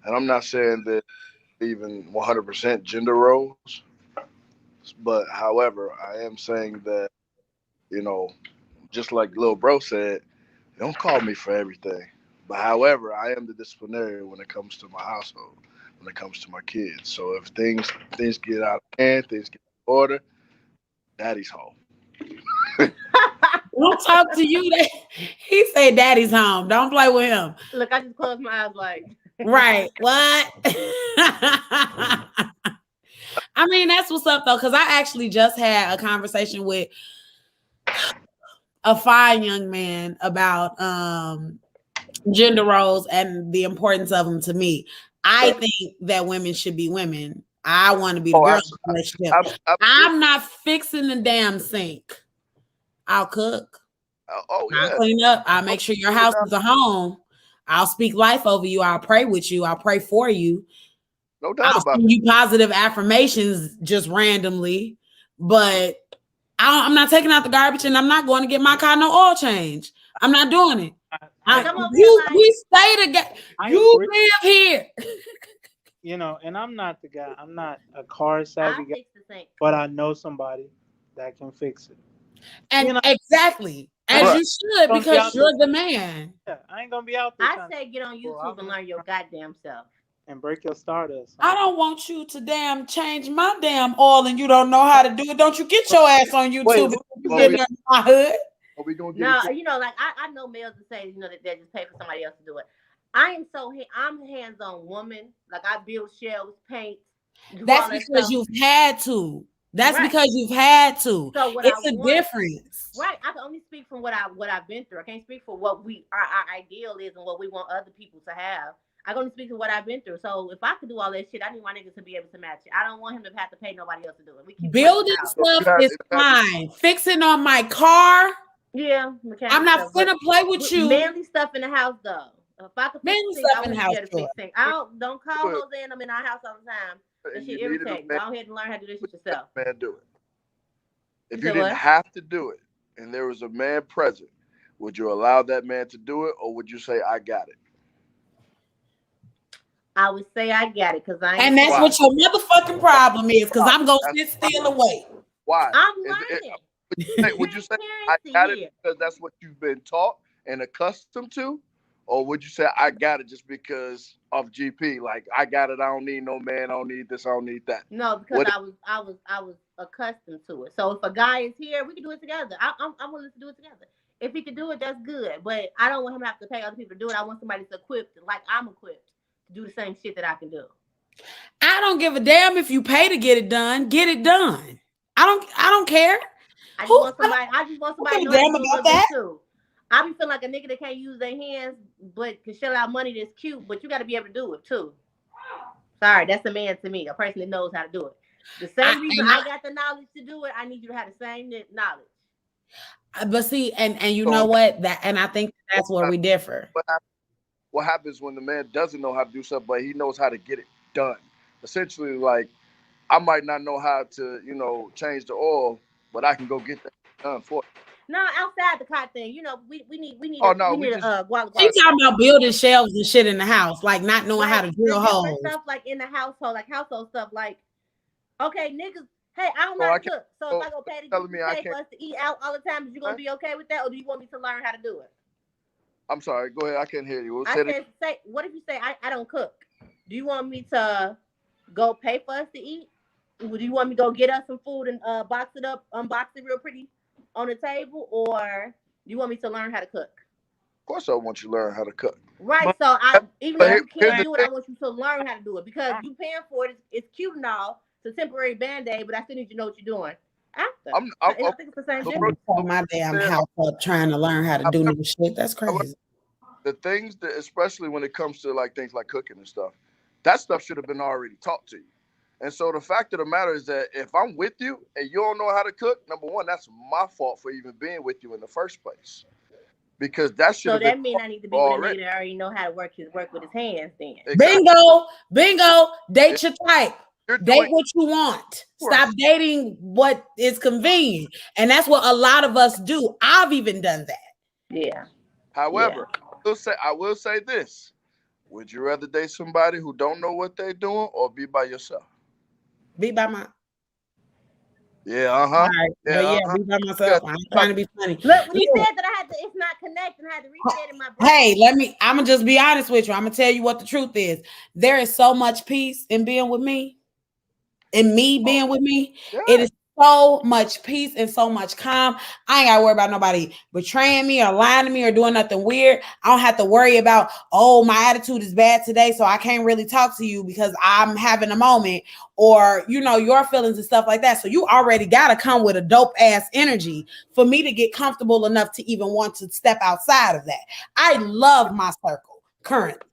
D: and I'm not saying that even 100% gender roles, but however, I am saying that you know, just like Lil Bro said, don't call me for everything. But however, I am the disciplinarian when it comes to my household, when it comes to my kids. So if things get out of hand, things get out of order, daddy's home.
A: Don't talk to you. That he said daddy's home. Don't play with him.
B: look, I just closed my eyes like.
A: Right. What? I mean, that's what's up though, because I actually just had a conversation with a fine young man about gender roles and the importance of them to me. I think that women should be women. I want to be the
D: Oh,
A: girl in the relationship.
D: absolutely.
A: I'm not fixing the damn sink. I'll cook.
D: Oh
A: I'll
D: yeah,
A: clean up. I'll make sure your
D: no
A: house
D: doubt,
A: is a home. I'll speak life over you. I'll pray with you. I'll pray for you.
D: no doubt
A: I'll
D: about
A: send you positive affirmations just randomly. But I'm not taking out the garbage and I'm not going to get my car no oil change. I'm not doing it.
C: I
B: Come over here, like.
A: We stay together.
C: I
A: You
C: agree.
A: live here.
C: And I'm not the guy. I'm not a car
B: I
C: savvy guy,
B: fix the sink.
C: but I know somebody that can fix it.
A: And
C: You know,
A: exactly.
C: I
A: As
C: ain't
D: right.
A: you should,
C: gonna be
A: because
C: out there.
A: you're the man.
C: Yeah, I ain't gonna be out there
B: I
C: trying to
B: say get on
C: go
B: YouTube
C: out
B: and
C: there
B: learn your goddamn self.
C: and break your stardust.
A: I don't want you to damn change my damn oil and you don't know how to do it. Don't you get your ass on
C: Wait,
A: YouTube if you
D: Well,
A: get
D: we
A: in my hood.
D: gonna get
B: No,
D: into.
B: like I know males that say, that they just pay for somebody else to do it. I am I'm hands on woman. Like I build shelves, paint, do
A: That's
B: all that
A: because
B: stuff.
A: you've had to. That's
B: Right.
A: because you've had to.
B: So what I
A: It's a
B: want,
A: difference.
B: right? I can only speak from what I've been through. I can't speak for what our ideal is and what we want other people to have. I can only speak to what I've been through. So if I could do all that shit, I need my niggas to be able to match it. I don't want him to have to pay nobody else to do it. We keep
A: Building
B: out.
D: So
A: stuff is fine. Fixing on my car.
B: Yeah,
A: I'm not finna play with you.
B: Manly stuff in the house though. If I could fix things, I want to be able to fix things. Don't call Jose and them in our house all the time. That shit irritating. Go ahead and learn how to do this shit yourself.
D: Man, do it. If you didn't have to do it, and there was a man present, would you allow that man to do it, or would you say, "I got it"?
B: I would say I got it because I.
A: And that's what your motherfucking problem is, because I'm gonna sit still and wait.
D: Why?
B: I'm learning.
D: Would you say I got it because that's what you've been taught and accustomed to, or would you say I got it just because of GP? Like I got it. I don't need no man. I don't need this. I don't need that.
B: No, because I was accustomed to it. So if a guy is here, we can do it together. I'm willing to do it together. If he can do it, that's good. But I don't want him to have to pay other people to do it. I want somebody that's equipped, like I'm equipped, to do the same shit that I can do.
A: I don't give a damn if you pay to get it done. Get it done. I don't care.
B: I just want somebody to know
A: damn about that
B: too. I be feeling like a nigga that can't use their hands, but can shell out money that's cute. But you got to be able to do it too. Sorry, that's a man to me. A person that knows how to do it. The same reason I got the knowledge to do it, I need you to have the same knowledge.
A: But see, and you know what? And I think that's where we differ.
D: What happens when the man doesn't know how to do something, but he knows how to get it done? Essentially, like I might not know how to, change the oil, but I can go get that done for you.
B: No, outside the cot thing, we need.
D: Oh no,
B: we need
A: she's talking about building shelves and shit in the house, like not knowing how to drill holes.
B: Stuff like in the household, like household stuff, like okay, niggas. Hey, I don't know how to cook, so if I go pay for us to eat out all the time, is you gonna be okay with that, or do you want me to learn how to do it?
D: I'm sorry. Go ahead. I can't hear you.
B: What if you say I don't cook? Do you want me to go pay for us to eat? Do you want me to go get us some food and box it up, unbox it real pretty on the table, or do you want me to learn how to cook?
D: Of course, I want you to learn how to cook.
B: Right. So even if you can't do it, I want you to learn how to do it because you paying for it. It's cute and all. It's a temporary band-aid, but I still need you to know what you're doing. After. I think it's the same thing.
A: My damn house up trying to learn how to do new shit. That's crazy.
D: The things that, especially when it comes to like things like cooking and stuff, that stuff should have been already taught to you. And so the fact of the matter is that if I'm with you and you don't know how to cook, number one, that's my fault for even being with you in the first place. Because that should.
B: So that means I need to be with a nigga that already know how to work with his hands. Then
A: exactly. Bingo. Date your type. Date what you want. Stop dating what is convenient, and that's what a lot of us do. I've even done that.
B: Yeah.
D: However, I will say this: would you rather date somebody who don't know what they're doing, or be by yourself?
A: Be by my.
D: Yeah,
A: be by myself. I'm trying to be funny.
B: Look, when you said that it's not connecting, I had to reset in my brain.
A: Hey, I'm gonna just be honest with you. I'm gonna tell you what the truth is. There is so much peace in being with me. And me being with me, it is so much peace and so much calm. I ain't gotta worry about nobody betraying me or lying to me or doing nothing weird. I don't have to worry about, my attitude is bad today, so I can't really talk to you because I'm having a moment, or your feelings and stuff like that. So you already gotta come with a dope ass energy for me to get comfortable enough to even want to step outside of that. I love my circle currently.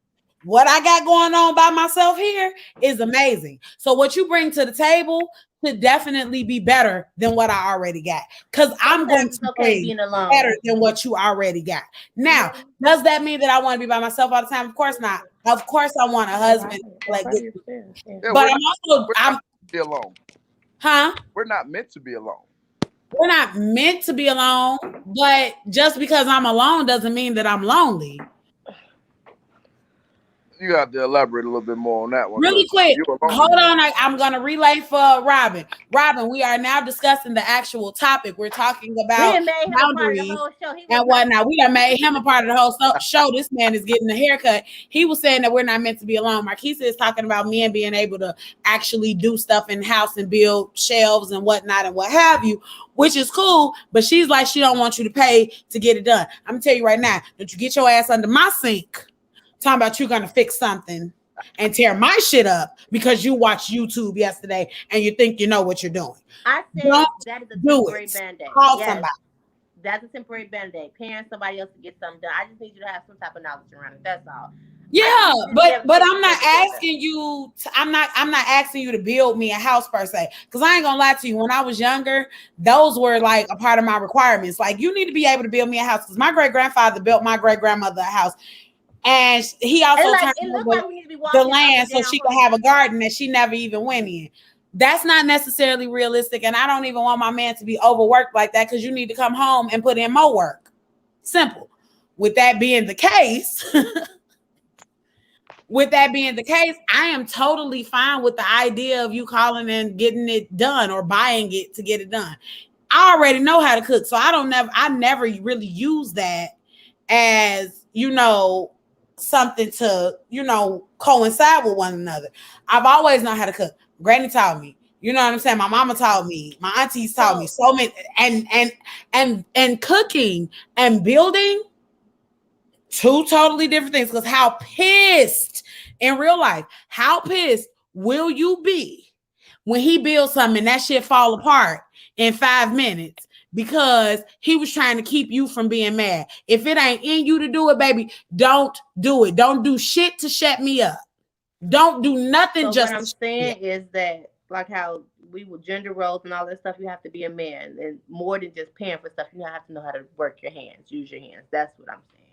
A: What I got going on by myself here is amazing. So what you bring to the table could definitely be better than what I already got. Because I'm going to be better than what you already got. Now, does that mean that I want to be by myself all the time? Of course not. Of course I want a husband. But I'm
D: be alone.
A: Huh?
D: We're not meant to be alone.
A: We're not meant to be alone, but just because I'm alone doesn't mean that I'm lonely.
D: You have to elaborate a little bit more on that one.
A: Really quick. Hold on. I'm going to relay for Robin. Robin, we are now discussing the actual topic. We're talking about boundaries and whatnot. We done made him a part of the whole show. This man is getting a haircut. He was saying that we're not meant to be alone. Marquisa is talking about men being able to actually do stuff in the house and build shelves and whatnot and what have you, which is cool. But she's like, she don't want you to pay to get it done. I'm going to tell you right now, don't you get your ass under my sink talking about you're gonna fix something and tear my shit up because you watched YouTube yesterday and you think you know what you're doing.
B: I said that is a temporary band-aid.
A: Call somebody.
B: That's a temporary band-aid. Paying somebody else to get something done. I just need you to have some type of knowledge around it. That's all.
A: Yeah,
B: Just be able to
A: but
B: take
A: I'm not
B: care together.
A: asking you. I'm not asking you to build me a house per se. Because I ain't gonna lie to you. When I was younger, those were like a part of my requirements. Like you need to be able to build me a house. Because my great grandfather built my great grandmother a house, and he
B: And
A: also
B: like
A: turned
B: it looks
A: over
B: like we need to be
A: the
B: walking up
A: land
B: and
A: so
B: down
A: she could have a
B: Huntington Park.
A: garden that she never even went in. That's not necessarily realistic, and I don't even want my man to be overworked like that. Because you need to come home and put in more work. Simple. With that being the case. With that being the case, I am totally fine with the idea of you calling and getting it done or buying it to get it done. I already know how to cook, so I never really use that as, something to, coincide with one another. I've always known how to cook. Granny taught me. You know what I'm saying? My mama taught me. My aunties taught me.
B: So
A: So many and cooking and building, two totally different things. Because how pissed in real life, how pissed will you be when he builds something and that shit fall apart in 5 minutes because he was trying to keep you from being mad? If it ain't in you to do it, baby, don't do it. Don't do shit to shut me up. Don't do nothing
B: So what
A: just to
B: I'm
A: shut me up.
B: saying is that like how we with gender roles and all that stuff, you have to be a man, and more than just paying for stuff, you have to know how to work your hands, use your hands. That's what I'm saying.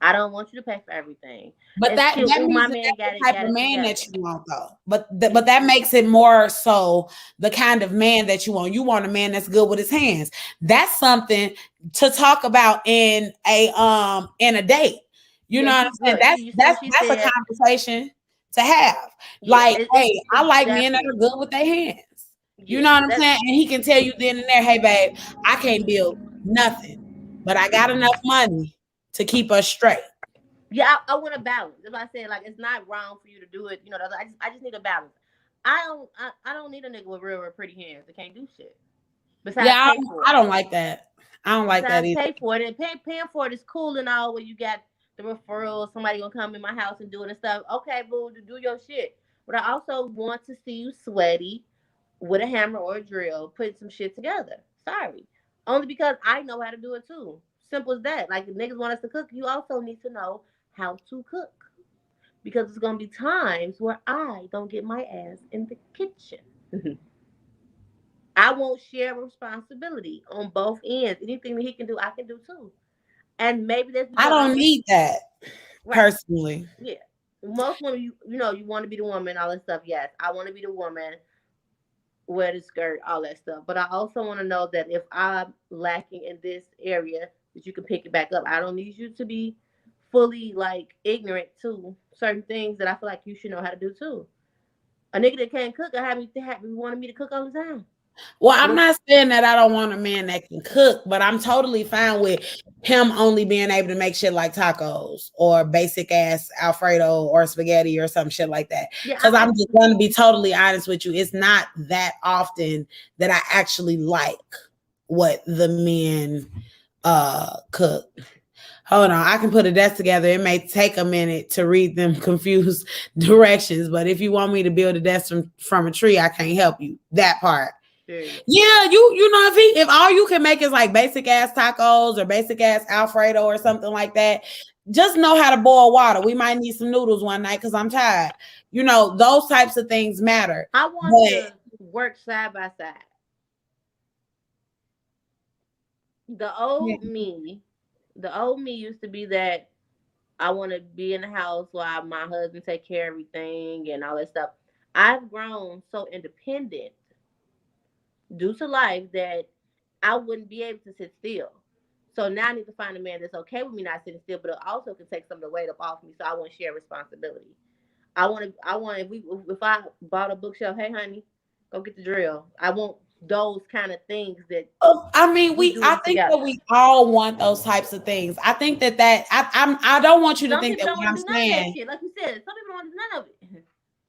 B: I don't want you to pay for everything.
A: But
B: It's
A: that
B: cute. Oh,
A: means
B: my
A: that
B: man
A: that's
B: got
A: the
B: it,
A: type
B: got
A: of
B: it
A: man
B: together.
A: that you want, though. But that makes it more so the kind of man that you want. You want a man that's good with his hands. That's something to talk about in a date. You know
B: Yeah,
A: what I'm
B: she
A: saying?
B: look.
A: That's
B: She you see
A: that's
B: what she
A: that's a
B: said.
A: conversation to have.
B: Yeah,
A: Like, hey, I
B: it's
A: like men that are
B: definitely
A: good with their hands. You
B: yeah.
A: know what I'm
B: That
A: saying? And he can tell you then and there, hey, babe, I can't build nothing, but I got enough money to keep us straight.
B: yeah. I want a balance. That's why I said like it's not wrong for you to do it. You know, I just need a balance. I don't need a nigga with real pretty hands that can't do shit.
A: Yeah,
B: Besides pay for
A: I
B: it.
A: don't like that. I don't like that
B: Besides
A: either.
B: pay for it, and paying for it is cool and all. When you got the referrals, somebody gonna come in my house and do it and stuff. Okay, boo, to do your shit. But I also want to see you sweaty with a hammer or a drill, putting some shit together. Sorry, only because I know how to do it too. Simple as that. Like if niggas want us to cook, you also need to know how to cook because there's gonna be times where I don't get my ass in the kitchen. I won't share responsibility on both ends. Anything that he can do, I can do too. And maybe that's
A: I
B: because
A: don't
B: I'm
A: need that
B: right.
A: personally.
B: Yeah. Most women, you want to be the woman, all that stuff. Yes, I want to be the woman, wear the skirt, all that stuff. But I also want to know that if I'm lacking in this area, that you can pick it back up. I don't need you to be fully like ignorant to certain things that I feel like you should know how to do too. A nigga that can't cook, I have me wanting me to cook all the time.
A: Well,
B: But
A: I'm not saying that I don't want a man that can cook, but I'm totally fine with him only being able to make shit like tacos or basic ass Alfredo or spaghetti or some shit like that.
B: yeah,
A: Because I'm just going to be totally honest with you. It's not that often that I actually like what the men cook. Hold on, I can put a desk together. It may take a minute to read them confused directions, but if you want me to build a desk from a tree, I can't help you. That part.
B: period.
A: Yeah, you know if all you can make is like basic ass tacos or basic ass Alfredo or something like that, just know how to boil water. We might need some noodles one night because I'm tired. Those types of things matter.
B: I want
A: But
B: to work side by side. The
A: yeah,
B: old me used to be that I want to be in the house while my husband take care of everything and all that stuff. I've grown so independent due to life that I wouldn't be able to sit still. So now I need to find a man that's okay with me not sitting still, but it also can take some of the weight up off me. So I want to share responsibility. I want if I bought a bookshelf, hey honey, go get the drill. I want those kind of things that
A: I mean,
B: we
A: I
B: do
A: think that
B: together.
A: we all want those types of things. I think I don't want you to
B: Some
A: think
B: people
A: that
B: don't
A: what
B: want
A: I'm
B: to do none of that
A: saying.
B: shit. Like you said, some people don't want to do none of it.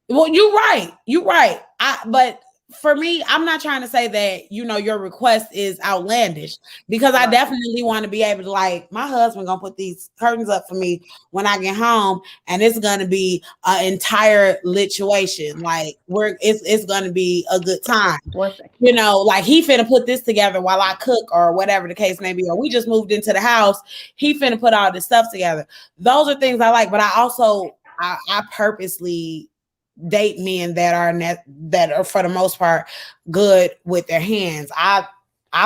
A: Well, you're right. You're right. But for me, I'm not trying to say that, your request is outlandish, because I
B: Right.
A: definitely want to be able to, like, my husband gonna put these curtains up for me when I get home, and it's gonna be an entire lituation. Like, it's gonna be a good time.
B: 1 second.
A: Like, he finna put this together while I cook, or whatever the case may be, or we just moved into the house. He finna put all this stuff together. Those are things I like, but I also, I purposely date men that are for the most part good with their hands. I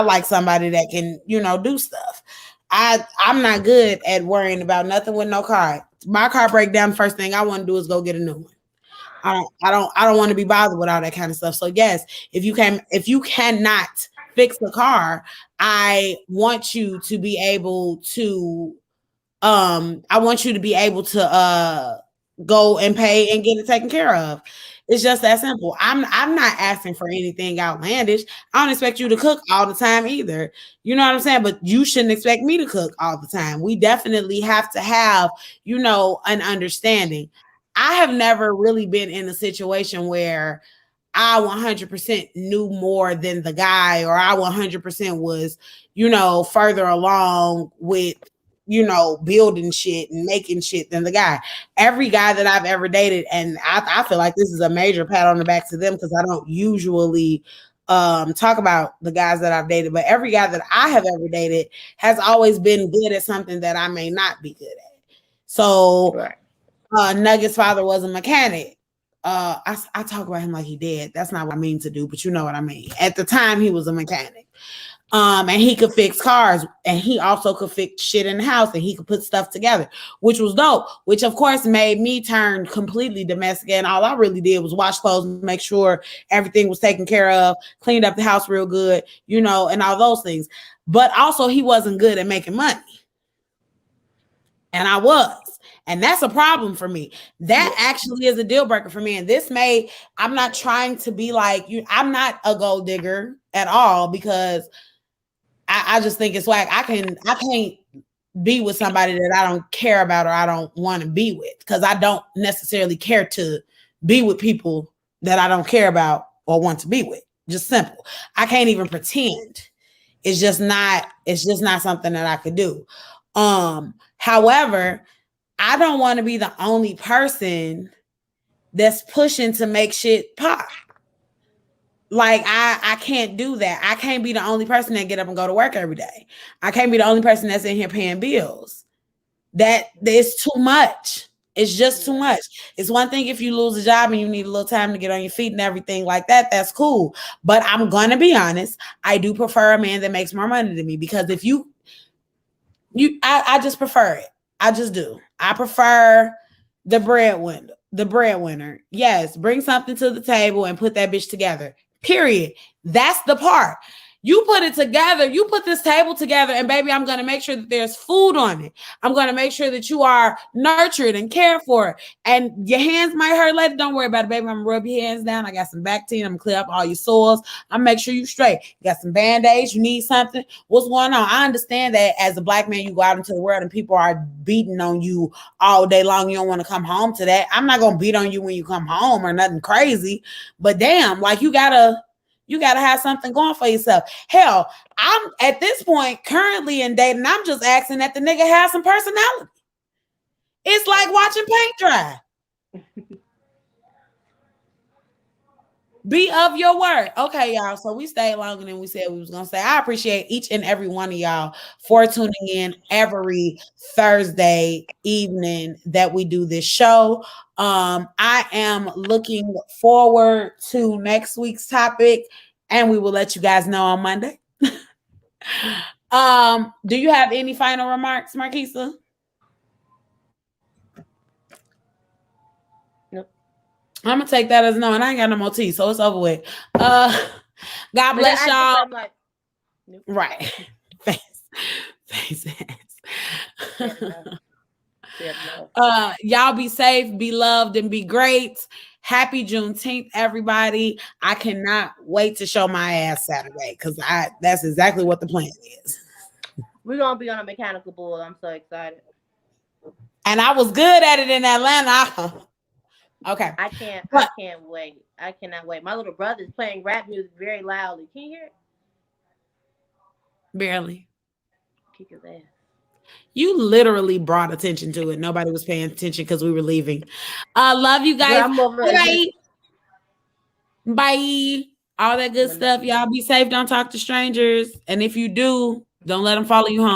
A: like somebody that can, do stuff. I'm not good at worrying about nothing with no car. My car break down, first thing I want to do is go get a new one. I don't want to be bothered with all that kind of stuff. So yes, if you cannot fix the car, I want you to be able to go and pay and get it taken care of. It's just that simple. I'm not asking for anything outlandish. I don't expect you to cook all the time either. You know what I'm saying? But you shouldn't expect me to cook all the time. We definitely have to have, an understanding. I have never really been in a situation where I 100% knew more than the guy, or I 100% was, further along with, building shit and making shit than the guy. Every guy that I've ever dated, and I feel like this is a major pat on the back to them, because I don't usually talk about the guys that I've dated, but every guy that I have ever dated has always been good at something that I may not be good at. So
B: Right.
A: Nugget's father was a mechanic. I talk about him like he did. That's not what I mean to do, but you know what I mean. At the time, he was a mechanic. And he could fix cars, and he also could fix shit in the house, and he could put stuff together, which was dope, which of course made me turn completely domestic. And all I really did was wash clothes, make sure everything was taken care of, cleaned up the house real good, and all those things. But also, he wasn't good at making money. And I was. And that's a problem for me. That actually is a deal breaker for me. And I'm not trying to be like you. I'm not a gold digger at all, because I just think it's whack. I can't be with somebody that I don't care about, or I don't want to be with, because I don't necessarily care to be with people that I don't care about or want to be with. Just simple. I can't even pretend. It's just not something that I could do. However, I don't want to be the only person that's pushing to make shit pop. Like, I can't do that. I can't be the only person that get up and go to work every day. I can't be the only person that's in here paying bills. That is too much. It's just too much. It's one thing if you lose a job and you need a little time to get on your feet and everything like that. That's cool. But I'm going to be honest. I do prefer a man that makes more money than me, because if I just prefer it. I just do. I prefer the breadwinner. Yes, bring something to the table and put that bitch together. Period. That's the part. You put it together. You put this table together, and baby, I'm going to make sure that there's food on it. I'm going to make sure that you are nurtured and cared for. And your hands might hurt later. Don't worry about it, baby. I'm going to rub your hands down. I got some Bactine. I'm going to clear up all your sores. I'm going to make sure you straight. You got some Band-Aids. You need something. What's going on? I understand that as a black man, you go out into the world and people are beating on you all day long. You don't want to come home to that. I'm not going to beat on you when you come home or nothing crazy. But damn, like, you gotta have something going for yourself. Hell, I'm at this point currently in dating. I'm just asking that the nigga have some personality. It's like watching paint dry. Be of your word. Okay, y'all. So we stayed longer than we said we was going to stay. I appreciate each and every one of y'all for tuning in every Thursday evening that we do this show. I am looking forward to next week's topic, and we will let you guys know on Monday. Do you have any final remarks, Marquisa? I'm gonna take that as no, and I ain't got no more tea, so it's over with. God bless y'all.
B: Like, nope.
A: Right. Face ass. Y'all be safe, be loved, and be great. Happy Juneteenth, everybody. I cannot wait to show my ass Saturday, because that's exactly what the plan is.
B: We're gonna be on a mechanical bull. I'm so excited.
A: And I was good at it in Atlanta. Okay.
B: I
A: But
B: can't wait. I cannot wait. My little brother's playing rap music very loudly. Can you hear it?
A: barely.
B: Kick his ass.
A: You literally brought attention to it. Nobody was paying attention because we were leaving. Love you
B: Girl,
A: guys.
B: I'm over
A: Good
B: there just
A: night. Bye. All that good stuff. Y'all be safe. Don't talk to strangers. And if you do, don't let them follow you home.